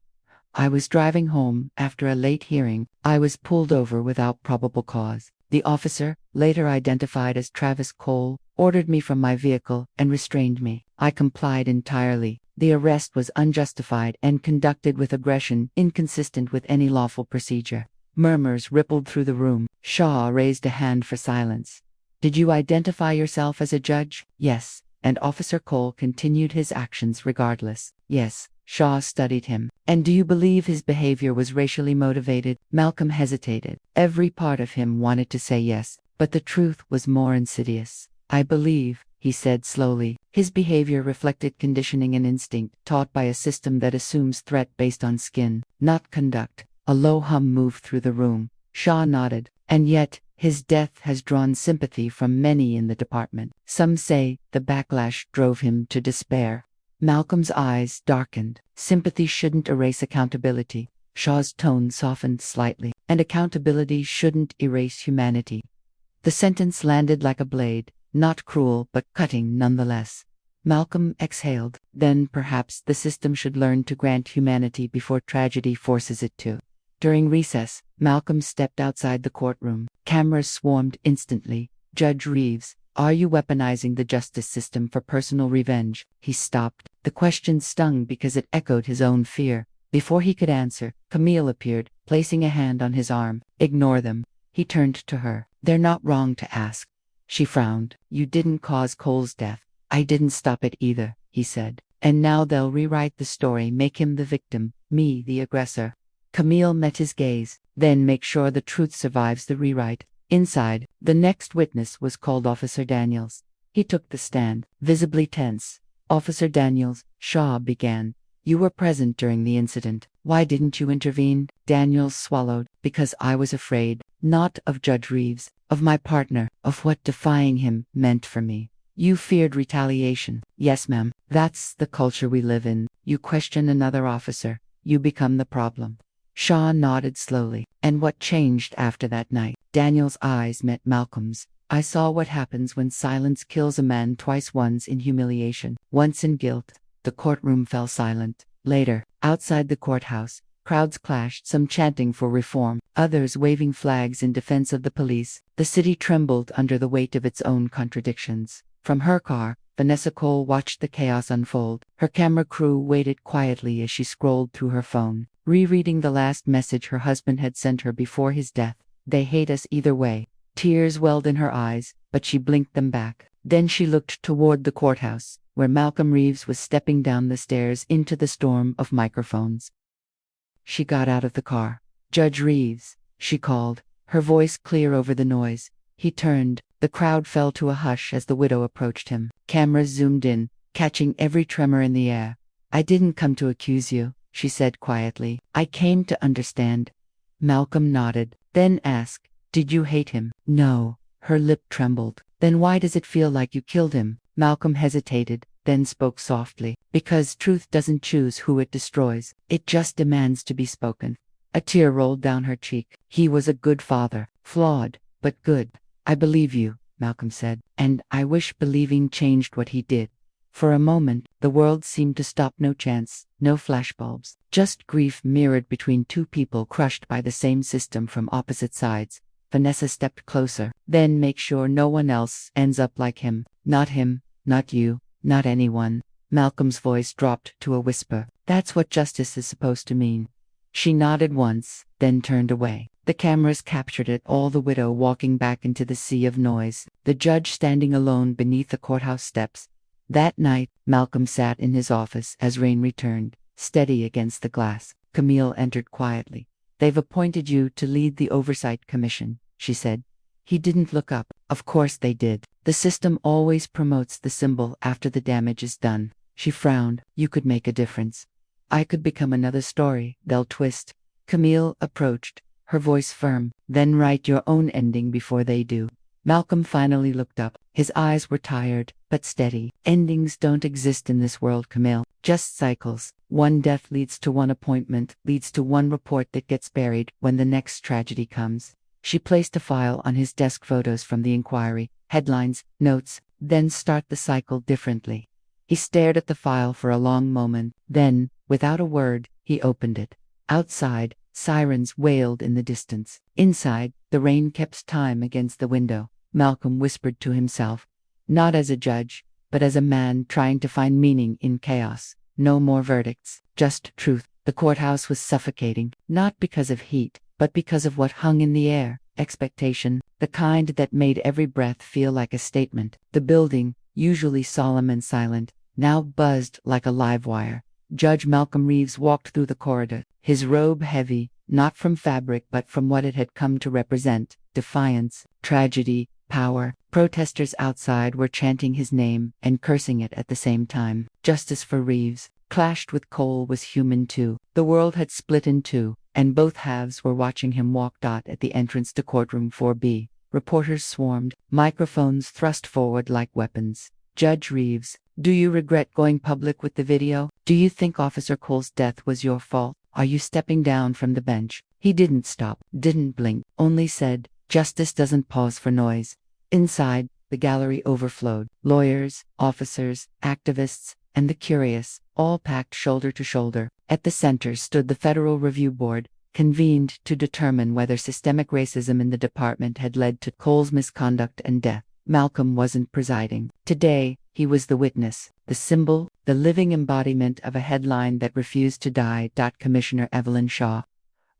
I was driving home after a late hearing. I was pulled over without probable cause. The officer, later identified as Travis Cole, ordered me from my vehicle and restrained me. I complied entirely. The arrest was unjustified and conducted with aggression inconsistent with any lawful procedure. Murmurs rippled through the room. Shaw raised a hand for silence. Did you identify yourself as a judge? Yes. And Officer Cole continued his actions regardless? Yes. Shaw studied him. And do you believe his behavior was racially motivated? Malcolm hesitated. Every part of him wanted to say yes, but the truth was more insidious. I believe, he said slowly, his behavior reflected conditioning and instinct taught by a system that assumes threat based on skin, not conduct. A low hum moved through the room. Shaw nodded. And yet, his death has drawn sympathy from many in the department. Some say the backlash drove him to despair. Malcolm's eyes darkened. Sympathy shouldn't erase accountability. Shaw's tone softened slightly. And accountability shouldn't erase humanity. The sentence landed like a blade, not cruel but cutting nonetheless. Malcolm exhaled. Then perhaps the system should learn to grant humanity before tragedy forces it to. During recess, Malcolm stepped outside the courtroom. Cameras swarmed instantly. Judge Reeves, are you weaponizing the justice system for personal revenge? He stopped. The question stung because it echoed his own fear. Before he could answer, Camille appeared, placing a hand on his arm. Ignore them. He turned to her. They're not wrong to ask. She frowned. You didn't cause Cole's death. I didn't stop it either, he said. And now they'll rewrite the story, make him the victim, me the aggressor. Camille met his gaze. Then make sure the truth survives the rewrite. Inside, the next witness was called Officer Daniels. He took the stand, visibly tense. Officer Daniels, Shaw began. You were present during the incident. Why didn't you intervene? Daniels swallowed. Because I was afraid, not of Judge Reeves, of my partner, of what defying him meant for me. You feared retaliation. Yes, ma'am. That's the culture we live in. You question another officer, you become the problem. Shaw nodded slowly. And what changed after that night? Daniel's eyes met Malcolm's. I saw what happens when silence kills a man twice, once in humiliation, once in guilt. The courtroom fell silent. Later, outside the courthouse, crowds clashed, some chanting for reform, others waving flags in defense of the police. The city trembled under the weight of its own contradictions. From her car, Vanessa Cole watched the chaos unfold. Her camera crew waited quietly as she scrolled through her phone, rereading the last message her husband had sent her before his death. They hate us either way. Tears welled in her eyes, but she blinked them back. Then she looked toward the courthouse, where Malcolm Reeves was stepping down the stairs into the storm of microphones. She got out of the car. Judge Reeves, she called, her voice clear over the noise. He turned. The crowd fell to a hush as the widow approached him. Cameras zoomed in, catching every tremor in the air. I didn't come to accuse you, she said quietly. I came to understand. Malcolm nodded, then asked, did you hate him? No. Her lip trembled. Then why does it feel like you killed him? Malcolm hesitated. then spoke softly. Because truth doesn't choose who it destroys, it just demands to be spoken. A tear rolled down her cheek. He was a good father, flawed, but good. I believe you, Malcolm said, and I wish believing changed what he did. For a moment, the world seemed to stop. No chance, no flashbulbs, just grief mirrored between two people crushed by the same system from opposite sides. Vanessa stepped closer. Then make sure no one else ends up like him. Not him, not you, not anyone. Malcolm's voice dropped to a whisper. That's what justice is supposed to mean. She nodded once, then turned away. The cameras captured it all, the widow walking back into the sea of noise, the judge standing alone beneath the courthouse steps. That night, Malcolm sat in his office as rain returned, steady against the glass. Camille entered quietly. They've appointed you to lead the Oversight Commission, she said. He didn't look up. Of course they did. The system always promotes the symbol after the damage is done. She frowned. You could make a difference. I could become another story they'll twist. Camille approached, her voice firm. Then write your own ending before they do. Malcolm finally looked up. His eyes were tired, but steady. Endings don't exist in this world, Camille. Just cycles. One death leads to one appointment, leads to one report that gets buried when the next tragedy comes. She placed a file on his desk, photos from the inquiry, headlines, notes, then start the cycle differently. He stared at the file for a long moment, then, without a word, he opened it. Outside, sirens wailed in the distance. Inside, the rain kept time against the window. Malcolm whispered to himself, not as a judge, but as a man trying to find meaning in chaos. No more verdicts, just truth. The courthouse was suffocating, not because of heat, but because of what hung in the air. Expectation, the kind that made every breath feel like a statement. The building, usually solemn and silent, now buzzed like a live wire. Judge Malcolm Reeves walked through the corridor, his robe heavy, not from fabric but from what it had come to represent: defiance, tragedy, power. Protesters outside were chanting his name and cursing it at the same time. Justice for Reeves, clashed with Cole, was human too. The world had split in two, and both halves were watching him walk. At the entrance to courtroom 4B, reporters swarmed, microphones thrust forward like weapons. Judge Reeves, do you regret going public with the video? Do you think Officer Cole's death was your fault? Are you stepping down from the bench? He didn't stop, didn't blink, only said, justice doesn't pause for noise. Inside, the gallery overflowed. Lawyers, officers, activists, and the curious, all packed shoulder to shoulder. At the center stood the Federal Review Board, convened to determine whether systemic racism in the department had led to Cole's misconduct and death. Malcolm wasn't presiding. Today, he was the witness, the symbol, the living embodiment of a headline that refused to die. Commissioner Evelyn Shaw,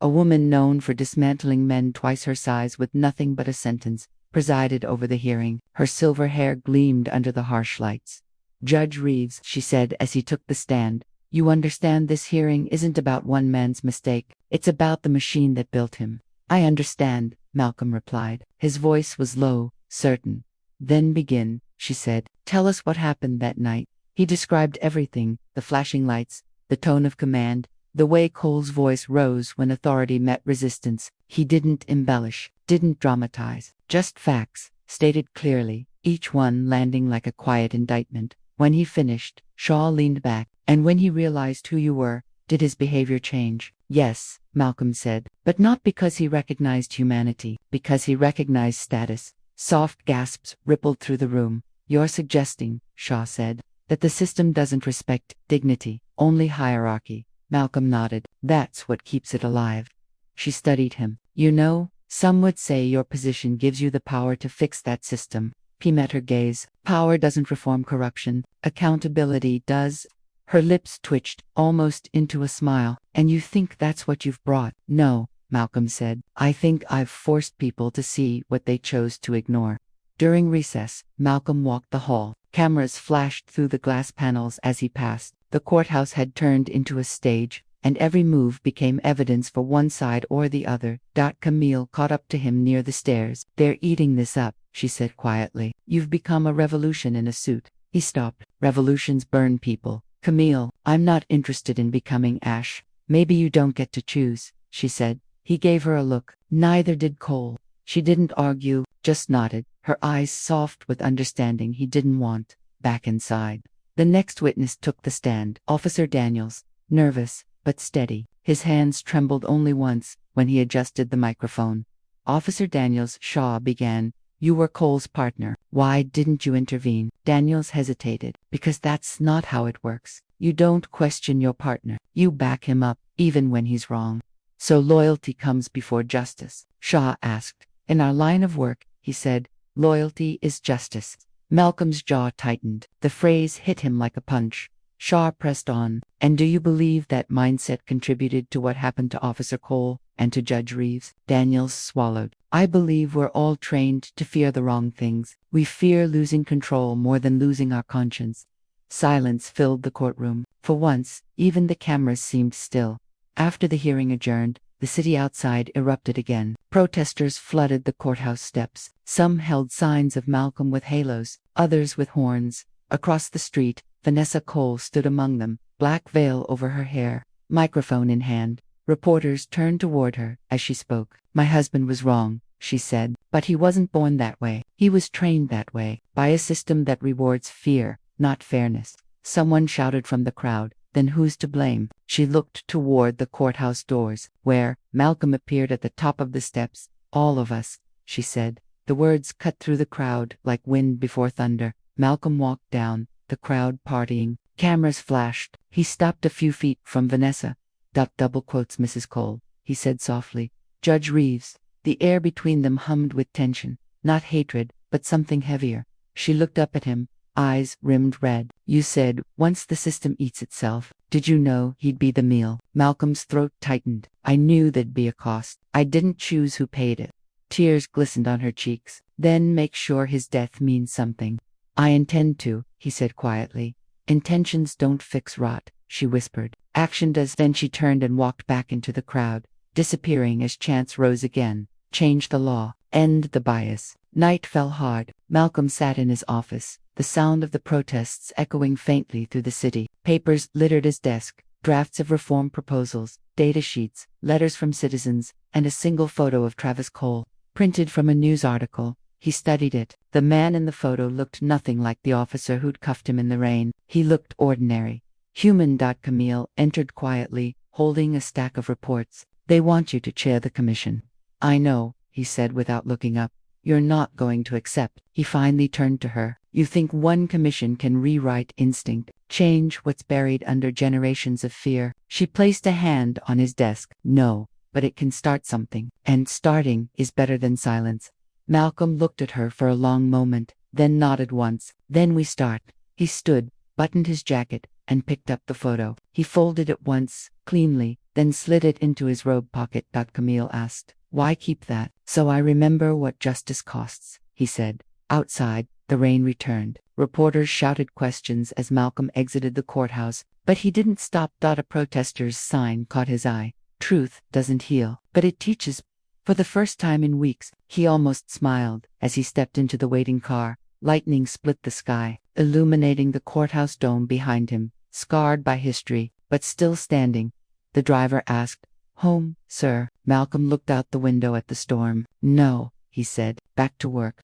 a woman known for dismantling men twice her size with nothing but a sentence, presided over the hearing. Her silver hair gleamed under the harsh lights. Judge Reeves, she said as he took the stand, you understand this hearing isn't about one man's mistake, it's about the machine that built him. I understand, Malcolm replied. His voice was low, certain. Then begin, she said. Tell us what happened that night. He described everything, the flashing lights, the tone of command, the way Cole's voice rose when authority met resistance. He didn't embellish, didn't dramatize, just facts, stated clearly, each one landing like a quiet indictment. When he finished, Shaw leaned back. And when he realized who you were, did his behavior change? Yes, Malcolm said, but not because he recognized humanity, because he recognized status. Soft gasps rippled through the room. You're suggesting, Shaw said, that the system doesn't respect dignity, only hierarchy. Malcolm nodded. That's what keeps it alive. She studied him. You know, some would say your position gives you the power to fix that system. He met her gaze. Power doesn't reform corruption. Accountability does. Her lips twitched, almost into a smile. And you think that's what you've brought? No, Malcolm said. I think I've forced people to see what they chose to ignore. During recess, Malcolm walked the hall. Cameras flashed through the glass panels as he passed. The courthouse had turned into a stage, and every move became evidence for one side or the other. Camille caught up to him near the stairs. They're eating this up, she said quietly. You've become a revolution in a suit. He stopped. Revolutions burn people. Camille, I'm not interested in becoming ash. Maybe you don't get to choose, she said. He gave her a look. Neither did Cole. She didn't argue, just nodded, her eyes soft with understanding he didn't want. Back inside, The next witness took the stand. Officer Daniels, nervous, but steady. His hands trembled only once when he adjusted the microphone. Officer Daniels, Shaw began. You were Cole's partner. Why didn't you intervene? Daniels hesitated. Because that's not how it works. You don't question your partner. You back him up, even when he's wrong. So loyalty comes before justice? Shaw asked. In our line of work, he said, loyalty is justice. Malcolm's jaw tightened. The phrase hit him like a punch. Shaw pressed on. And do you believe that mindset contributed to what happened to Officer Cole and to Judge Reeves? Daniels swallowed. I believe we're all trained to fear the wrong things. We fear losing control more than losing our conscience. Silence filled the courtroom. For once, even the cameras seemed still. After the hearing adjourned, the city outside erupted again. Protesters flooded the courthouse steps. Some held signs of Malcolm with halos, others with horns. Across the street, Vanessa Cole stood among them, black veil over her hair, microphone in hand. Reporters turned toward her as she spoke. My husband was wrong, she said, but he wasn't born that way. He was trained that way, by a system that rewards fear, not fairness. Someone shouted from the crowd, then who's to blame? She looked toward the courthouse doors, where Malcolm appeared at the top of the steps. All of us, she said. The words cut through the crowd like wind before thunder. Malcolm walked down, the crowd partying. Cameras flashed. He stopped a few feet from Vanessa. Double quotes Mrs. Cole, he said softly. Judge Reeves. The air between them hummed with tension. Not hatred, but something heavier. She looked up at him, eyes rimmed red. You said, once the system eats itself. Did you know he'd be the meal? Malcolm's throat tightened. I knew there'd be a cost. I didn't choose who paid it. Tears glistened on her cheeks. Then make sure his death means something. I intend to, he said quietly. Intentions don't fix rot, she whispered. Action does. Then she turned and walked back into the crowd, disappearing as chants rose again. Change the law. End the bias. Night fell hard. Malcolm sat in his office, the sound of the protests echoing faintly through the city. Papers littered his desk, drafts of reform proposals, data sheets, letters from citizens, and a single photo of Travis Cole, printed from a news article. He studied it. The man in the photo looked nothing like the officer who'd cuffed him in the rain. He looked ordinary. Human. Camille entered quietly, holding a stack of reports. They want you to chair the commission. I know, he said without looking up. You're not going to accept. He finally turned to her. You think one commission can rewrite instinct, change what's buried under generations of fear? She placed a hand on his desk. No, but it can start something. And starting is better than silence. Malcolm looked at her for a long moment, then nodded once. Then we start. He stood, buttoned his jacket, and picked up the photo. He folded it once, cleanly, then slid it into his robe pocket. Camille asked. Why keep that? So I remember what justice costs, he said. Outside, the rain returned. Reporters shouted questions as Malcolm exited the courthouse, but he didn't stop. A protester's sign caught his eye. Truth doesn't heal, but it teaches. For the first time in weeks, he almost smiled as he stepped into the waiting car. Lightning split the sky, illuminating the courthouse dome behind him, scarred by history, but still standing. The driver asked, Home, sir? Malcolm looked out the window at the storm. No, he said, back to work.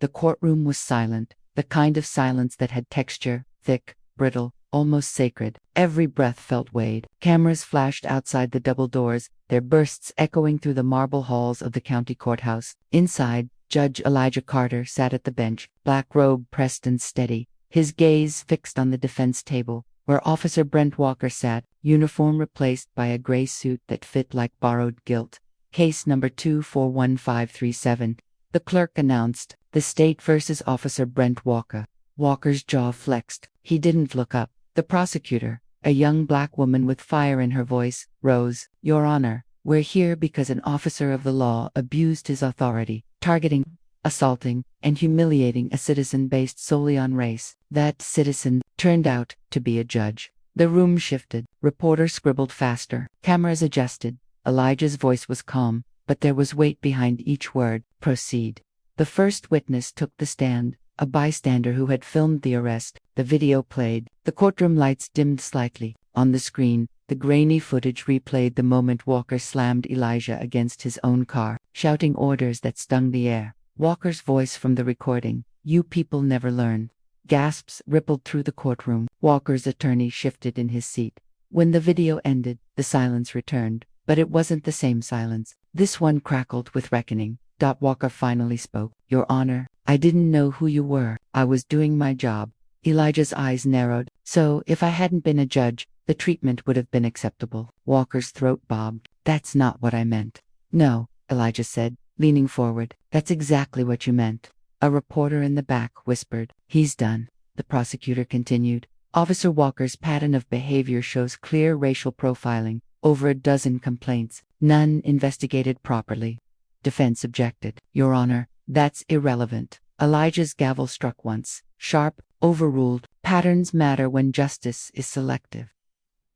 The courtroom was silent, the kind of silence that had texture, thick, brittle, almost sacred. Every breath felt weighed. Cameras flashed outside the double doors, their bursts echoing through the marble halls of the county courthouse. Inside, Judge Elijah Carter sat at the bench, black robe pressed and steady, his gaze fixed on the defense table, where Officer Brent Walker sat, uniform replaced by a gray suit that fit like borrowed gilt. Case number 241537. The clerk announced, the state versus Officer Brent Walker. Walker's jaw flexed. He didn't look up. The prosecutor, a young black woman with fire in her voice, rose. Your Honor, we're here because an officer of the law abused his authority, targeting, assaulting, and humiliating a citizen based solely on race. That citizen turned out to be a judge. The room shifted. Reporters scribbled faster. Cameras adjusted. Elijah's voice was calm, but there was weight behind each word. Proceed. The first witness took the stand, a bystander who had filmed the arrest. The video played. The courtroom lights dimmed slightly. On the screen, the grainy footage replayed the moment Walker slammed Elijah against his own car, shouting orders that stung the air. Walker's voice from the recording. You people never learn. Gasps rippled through the courtroom. Walker's attorney shifted in his seat. When the video ended, the silence returned, but it wasn't the same silence. This one crackled with reckoning. Walker finally spoke. Your Honor, I didn't know who you were. I was doing my job. Elijah's eyes narrowed. So, if I hadn't been a judge, the treatment would have been acceptable. Walker's throat bobbed. That's not what I meant. No, Elijah said, leaning forward. That's exactly what you meant. A reporter in the back whispered. He's done. The prosecutor continued. Officer Walker's pattern of behavior shows clear racial profiling. Over a dozen complaints. None investigated properly. Defense objected. Your Honor, that's irrelevant. Elijah's gavel struck once. Sharp, overruled. Patterns matter when justice is selective.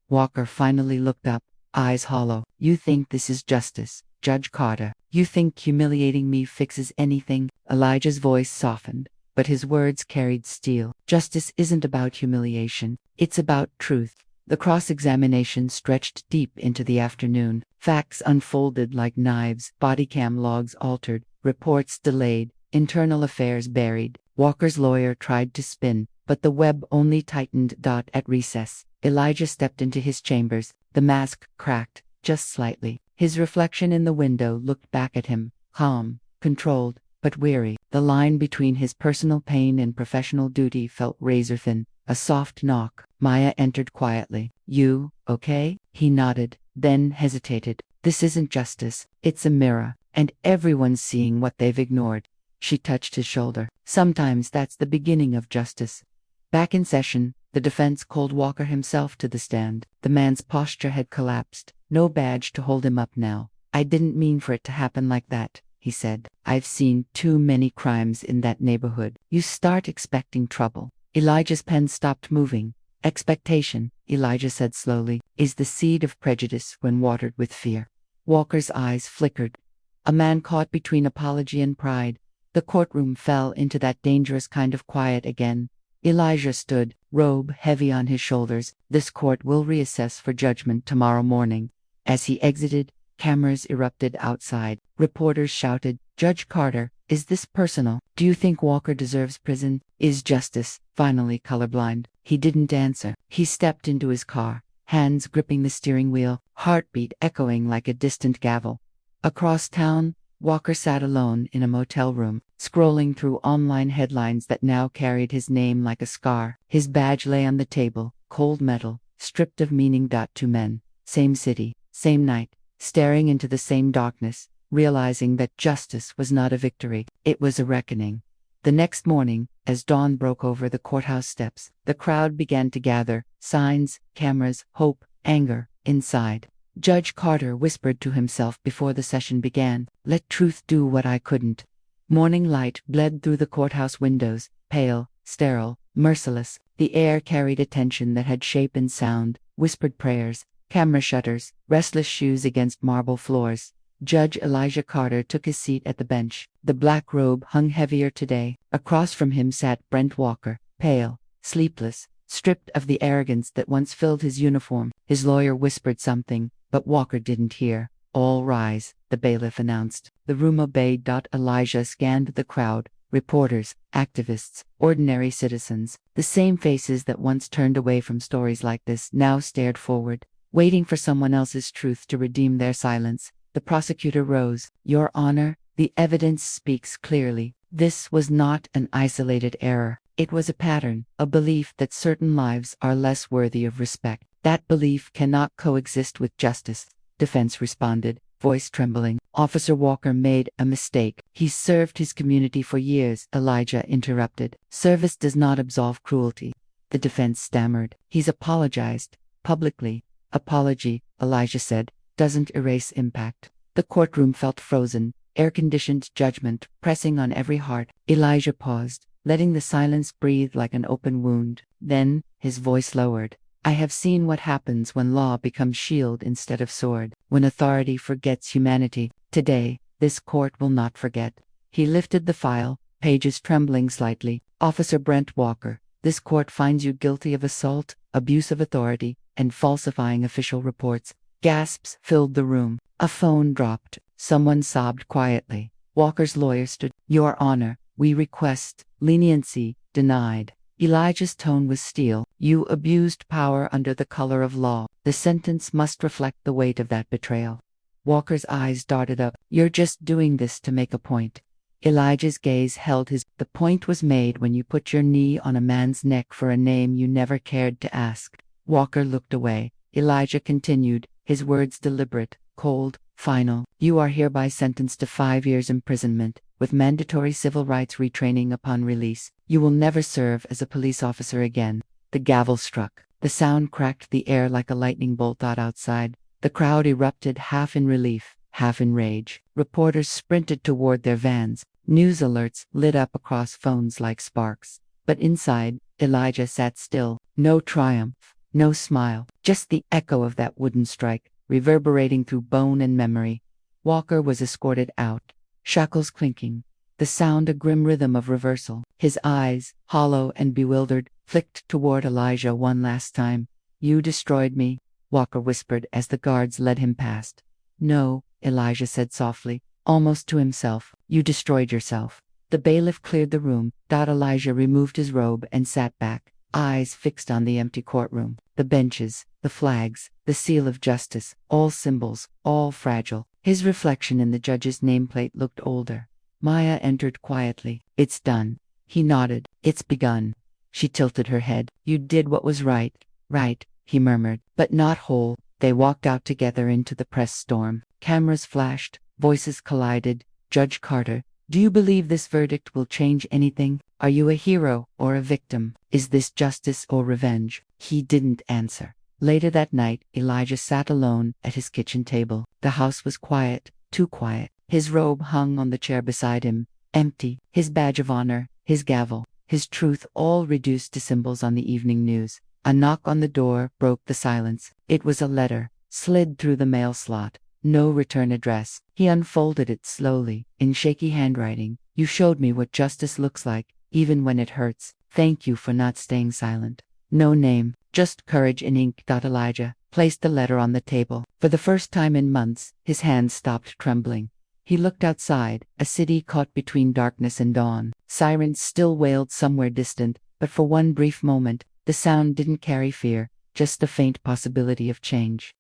Walker finally looked up, eyes hollow. You think this is justice, Judge Carter? You think humiliating me fixes anything? Elijah's voice softened, but his words carried steel. Justice isn't about humiliation. It's about truth. The cross-examination stretched deep into the afternoon. Facts unfolded like knives, body cam logs altered, reports delayed, internal affairs buried. Walker's lawyer tried to spin, but the web only tightened. At recess, Elijah stepped into his chambers. The mask cracked, just slightly. His reflection in the window looked back at him, calm, controlled, but weary. The line between his personal pain and professional duty felt razor-thin. A soft knock. Maya entered quietly. You, okay? He nodded, then hesitated. This isn't justice. It's a mirror, and everyone's seeing what they've ignored. She touched his shoulder. Sometimes that's the beginning of justice. Back in session, the defense called Walker himself to the stand. The man's posture had collapsed. No badge to hold him up now. I didn't mean for it to happen like that, he said. I've seen too many crimes in that neighborhood. You start expecting trouble. Elijah's pen stopped moving. Expectation, Elijah said slowly, is the seed of prejudice when watered with fear. Walker's eyes flickered. A man caught between apology and pride. The courtroom fell into that dangerous kind of quiet again. Elijah stood, robe heavy on his shoulders. This court will reassess for judgment tomorrow morning. As he exited, cameras erupted outside. Reporters shouted, Judge Carter, is this personal? Do you think Walker deserves prison? Is justice finally colorblind? He didn't answer. He stepped into his car, hands gripping the steering wheel, heartbeat echoing like a distant gavel. Across town, Walker sat alone in a motel room, scrolling through online headlines that now carried his name like a scar. His badge lay on the table, cold metal, stripped of meaning. 2 men, same city, same night, staring into the same darkness, realizing that justice was not a victory, it was a reckoning. The next morning, as dawn broke over the courthouse steps, the crowd began to gather, signs, cameras, hope, anger. Inside, Judge Carter whispered to himself before the session began, let truth do what I couldn't. Morning light bled through the courthouse windows, pale, sterile, merciless. The air carried a tension that had shape and sound, whispered prayers, camera shutters, restless shoes against marble floors. Judge Elijah Carter took his seat at the bench. The black robe hung heavier today. Across from him sat Brent Walker, pale, sleepless, stripped of the arrogance that once filled his uniform. His lawyer whispered something, but Walker didn't hear. All rise, the bailiff announced. The room obeyed. Elijah scanned the crowd, reporters, activists, ordinary citizens. The same faces that once turned away from stories like this now stared forward, waiting for someone else's truth to redeem their silence. The prosecutor rose. Your Honor, the evidence speaks clearly. This was not an isolated error. It was a pattern, a belief that certain lives are less worthy of respect. That belief cannot coexist with justice. Defense responded, voice trembling. Officer Walker made a mistake. He served his community for years, Elijah interrupted. Service does not absolve cruelty. The defense stammered. He's apologized, publicly. Apology, Elijah said, doesn't erase impact. The courtroom felt frozen, air-conditioned judgment pressing on every heart. Elijah paused, letting the silence breathe like an open wound. Then, his voice lowered. I have seen what happens when law becomes shield instead of sword, when authority forgets humanity. Today, this court will not forget. He lifted the file, pages trembling slightly. Officer Brent Walker, this court finds you guilty of assault, abuse of authority, and falsifying official reports. Gasps filled the room. A phone dropped. Someone sobbed quietly. Walker's lawyer stood. Your Honor, we request leniency. Denied. Elijah's tone was steel. You abused power under the color of law. The sentence must reflect the weight of that betrayal. Walker's eyes darted up. You're just doing this to make a point. Elijah's gaze held his. The point was made when you put your knee on a man's neck for a name you never cared to ask. Walker looked away. Elijah continued, his words deliberate, cold, final. You are hereby sentenced to 5 years imprisonment, with mandatory civil rights retraining upon release. You will never serve as a police officer again. The gavel struck. The sound cracked the air like a lightning bolt outside. The crowd erupted, half in relief, half in rage. Reporters sprinted toward their vans. News alerts lit up across phones like sparks. But inside, Elijah sat still. No triumph, no smile, just the echo of that wooden strike, reverberating through bone and memory. Walker was escorted out, shackles clinking, the sound a grim rhythm of reversal. His eyes, hollow and bewildered, flicked toward Elijah one last time. You destroyed me, Walker whispered as the guards led him past. No, Elijah said softly, almost to himself. You destroyed yourself. The bailiff cleared the room. Elijah removed his robe and sat back, eyes fixed on the empty courtroom. The benches, the flags, the seal of justice, all symbols, all fragile. His reflection in the judge's nameplate looked older. Maya entered quietly. It's done. He nodded. It's begun. She tilted her head. You did what was right. Right, he murmured, but not whole. They walked out together into the press storm. Cameras flashed, voices collided. Judge Carter, do you believe this verdict will change anything? Are you a hero or a victim? Is this justice or revenge? He didn't answer. Later that night, Elijah sat alone at his kitchen table. The house was quiet, too quiet. His robe hung on the chair beside him, empty. His badge of honor, his gavel, his truth all reduced to symbols on the evening news. A knock on the door broke the silence. It was a letter, slid through the mail slot. No return address. He unfolded it slowly, in shaky handwriting. You showed me what justice looks like, even when it hurts. Thank you for not staying silent. No name, just courage in ink. Elijah placed the letter on the table. For the first time in months, his hands stopped trembling. He looked outside, a city caught between darkness and dawn. Sirens still wailed somewhere distant, but for one brief moment, the sound didn't carry fear, just a faint possibility of change.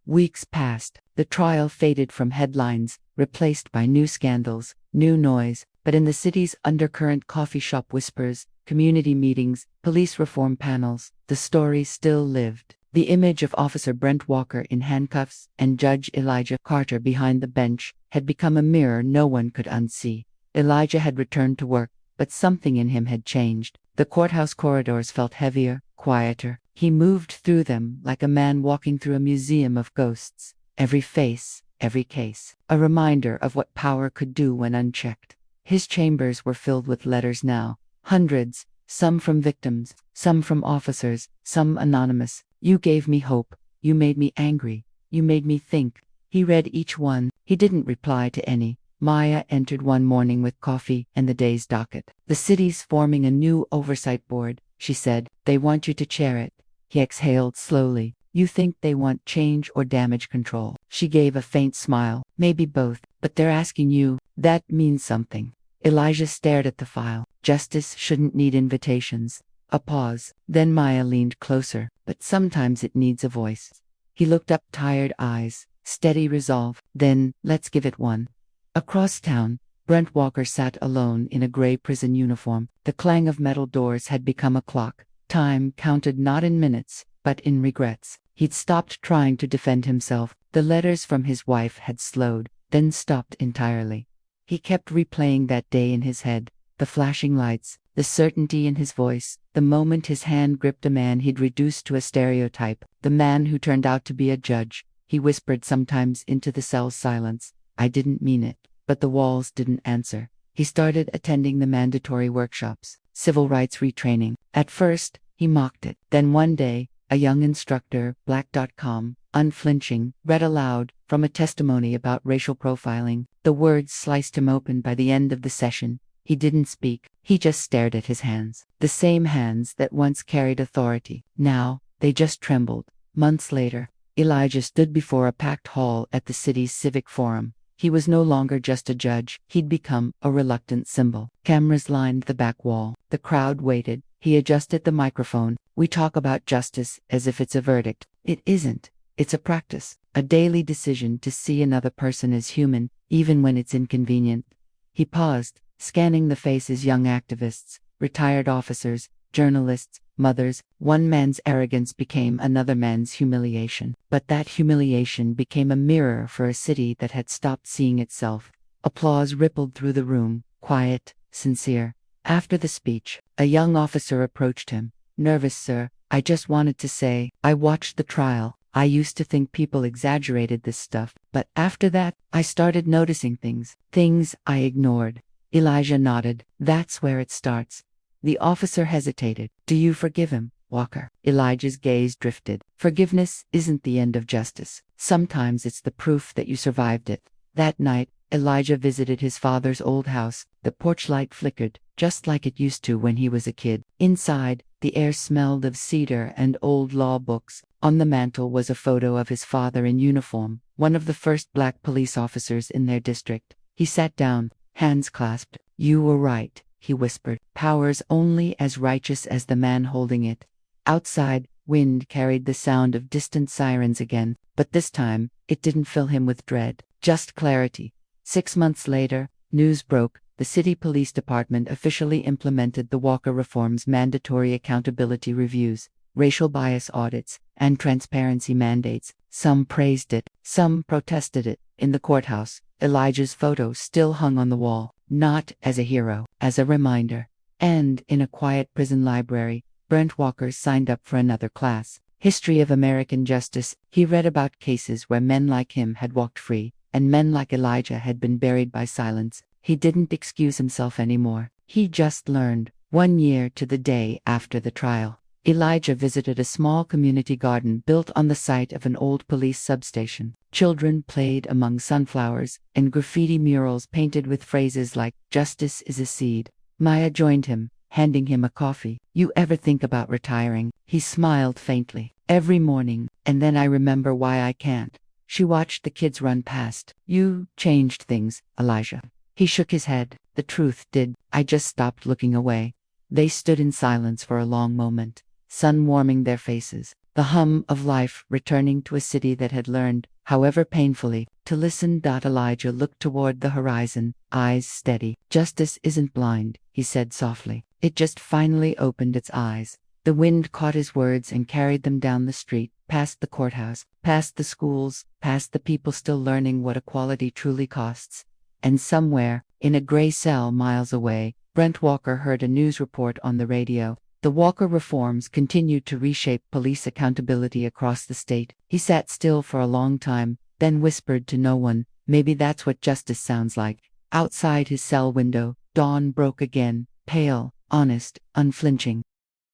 Weeks passed. The trial faded from headlines, replaced by new scandals, new noise, but in the city's undercurrent, coffee shop whispers, community meetings, police reform panels, the story still lived. The image of Officer Brent Walker in handcuffs and Judge Elijah Carter behind the bench had become a mirror no one could unsee. Elijah had returned to work, but something in him had changed. The courthouse corridors felt heavier, quieter. He moved through them like a man walking through a museum of ghosts. Every face, every case, a reminder of what power could do when unchecked. His chambers were filled with letters now, hundreds, some from victims, some from officers, some anonymous. You gave me hope. You made me angry. You made me think. He read each one. He didn't reply to any. Maya entered one morning with coffee and the day's docket. The city's forming a new oversight board, she said. They want you to chair it. He exhaled slowly. You think they want change or damage control? She gave a faint smile. Maybe both, but they're asking you. That means something. Elijah stared at the file. Justice shouldn't need invitations. A pause. Then Maya leaned closer. But sometimes it needs a voice. He looked up, tired eyes, steady resolve. Then, let's give it one. Across town, Brent Walker sat alone in a gray prison uniform. The clang of metal doors had become a clock. Time counted not in minutes, but in regrets. He'd stopped trying to defend himself. The letters from his wife had slowed, then stopped entirely. He kept replaying that day in his head, the flashing lights, the certainty in his voice, the moment his hand gripped a man he'd reduced to a stereotype, the man who turned out to be a judge. He whispered sometimes into the cell's silence, I didn't mean it, but the walls didn't answer. He started attending the mandatory workshops, civil rights retraining. At first, he mocked it. Then one day, a young instructor, black.com, unflinching, read aloud from a testimony about racial profiling. The words sliced him open. By the end of the session, he didn't speak. He just stared at his hands. The same hands that once carried authority. Now, they just trembled. Months later, Elijah stood before a packed hall at the city's civic forum. He was no longer just a judge. He'd become a reluctant symbol. Cameras lined the back wall. The crowd waited. He adjusted the microphone. We talk about justice as if it's a verdict. It isn't. It's a practice, a daily decision to see another person as human, even when it's inconvenient. He paused, scanning the faces: young activists, retired officers, journalists, mothers. One man's arrogance became another man's humiliation. But that humiliation became a mirror for a city that had stopped seeing itself. Applause rippled through the room, quiet, sincere. After the speech, a young officer approached him. "Nervous, sir. I just wanted to say, I watched the trial. I used to think people exaggerated this stuff, but after that, I started noticing things I ignored." Elijah nodded. "That's where it starts." The officer hesitated. "Do you forgive him, Walker?" Elijah's gaze drifted. "Forgiveness isn't the end of justice. Sometimes it's the proof that you survived it." That night, Elijah visited his father's old house. The porch light flickered, just like it used to when he was a kid. Inside, the air smelled of cedar and old law books. On the mantel was a photo of his father in uniform, one of the first black police officers in their district. He sat down, hands clasped. "You were right," he whispered. "Power's only as righteous as the man holding it." Outside, wind carried the sound of distant sirens again, but this time, it didn't fill him with dread, just clarity. 6 months later, news broke. The city police department officially implemented the Walker reform's mandatory accountability reviews, racial bias audits, and transparency mandates. Some praised it, some protested it. In the courthouse, Elijah's photo still hung on the wall, not as a hero, as a reminder. And in a quiet prison library, Brent Walker signed up for another class, History of American Justice. He read about cases where men like him had walked free, and men like Elijah had been buried by silence. He didn't excuse himself anymore. He just learned. 1 year to the day after the trial, Elijah visited a small community garden built on the site of an old police substation. Children played among sunflowers, and graffiti murals painted with phrases like, "Justice is a seed." Maya joined him, handing him a coffee. "You ever think about retiring?" He smiled faintly. "Every morning, and then I remember why I can't." She watched the kids run past. "You changed things, Elijah." He shook his head. "The truth did. I just stopped looking away." They stood in silence for a long moment, sun warming their faces, the hum of life returning to a city that had learned, however painfully, to listen. Elijah looked toward the horizon, eyes steady. "Justice isn't blind," he said softly. "It just finally opened its eyes." The wind caught his words and carried them down the street, past the courthouse, past the schools, past the people still learning what equality truly costs. And somewhere, in a gray cell miles away, Brent Walker heard a news report on the radio. The Walker reforms continued to reshape police accountability across the state. He sat still for a long time, then whispered to no one, "Maybe that's what justice sounds like." Outside his cell window, dawn broke again, pale, honest, unflinching.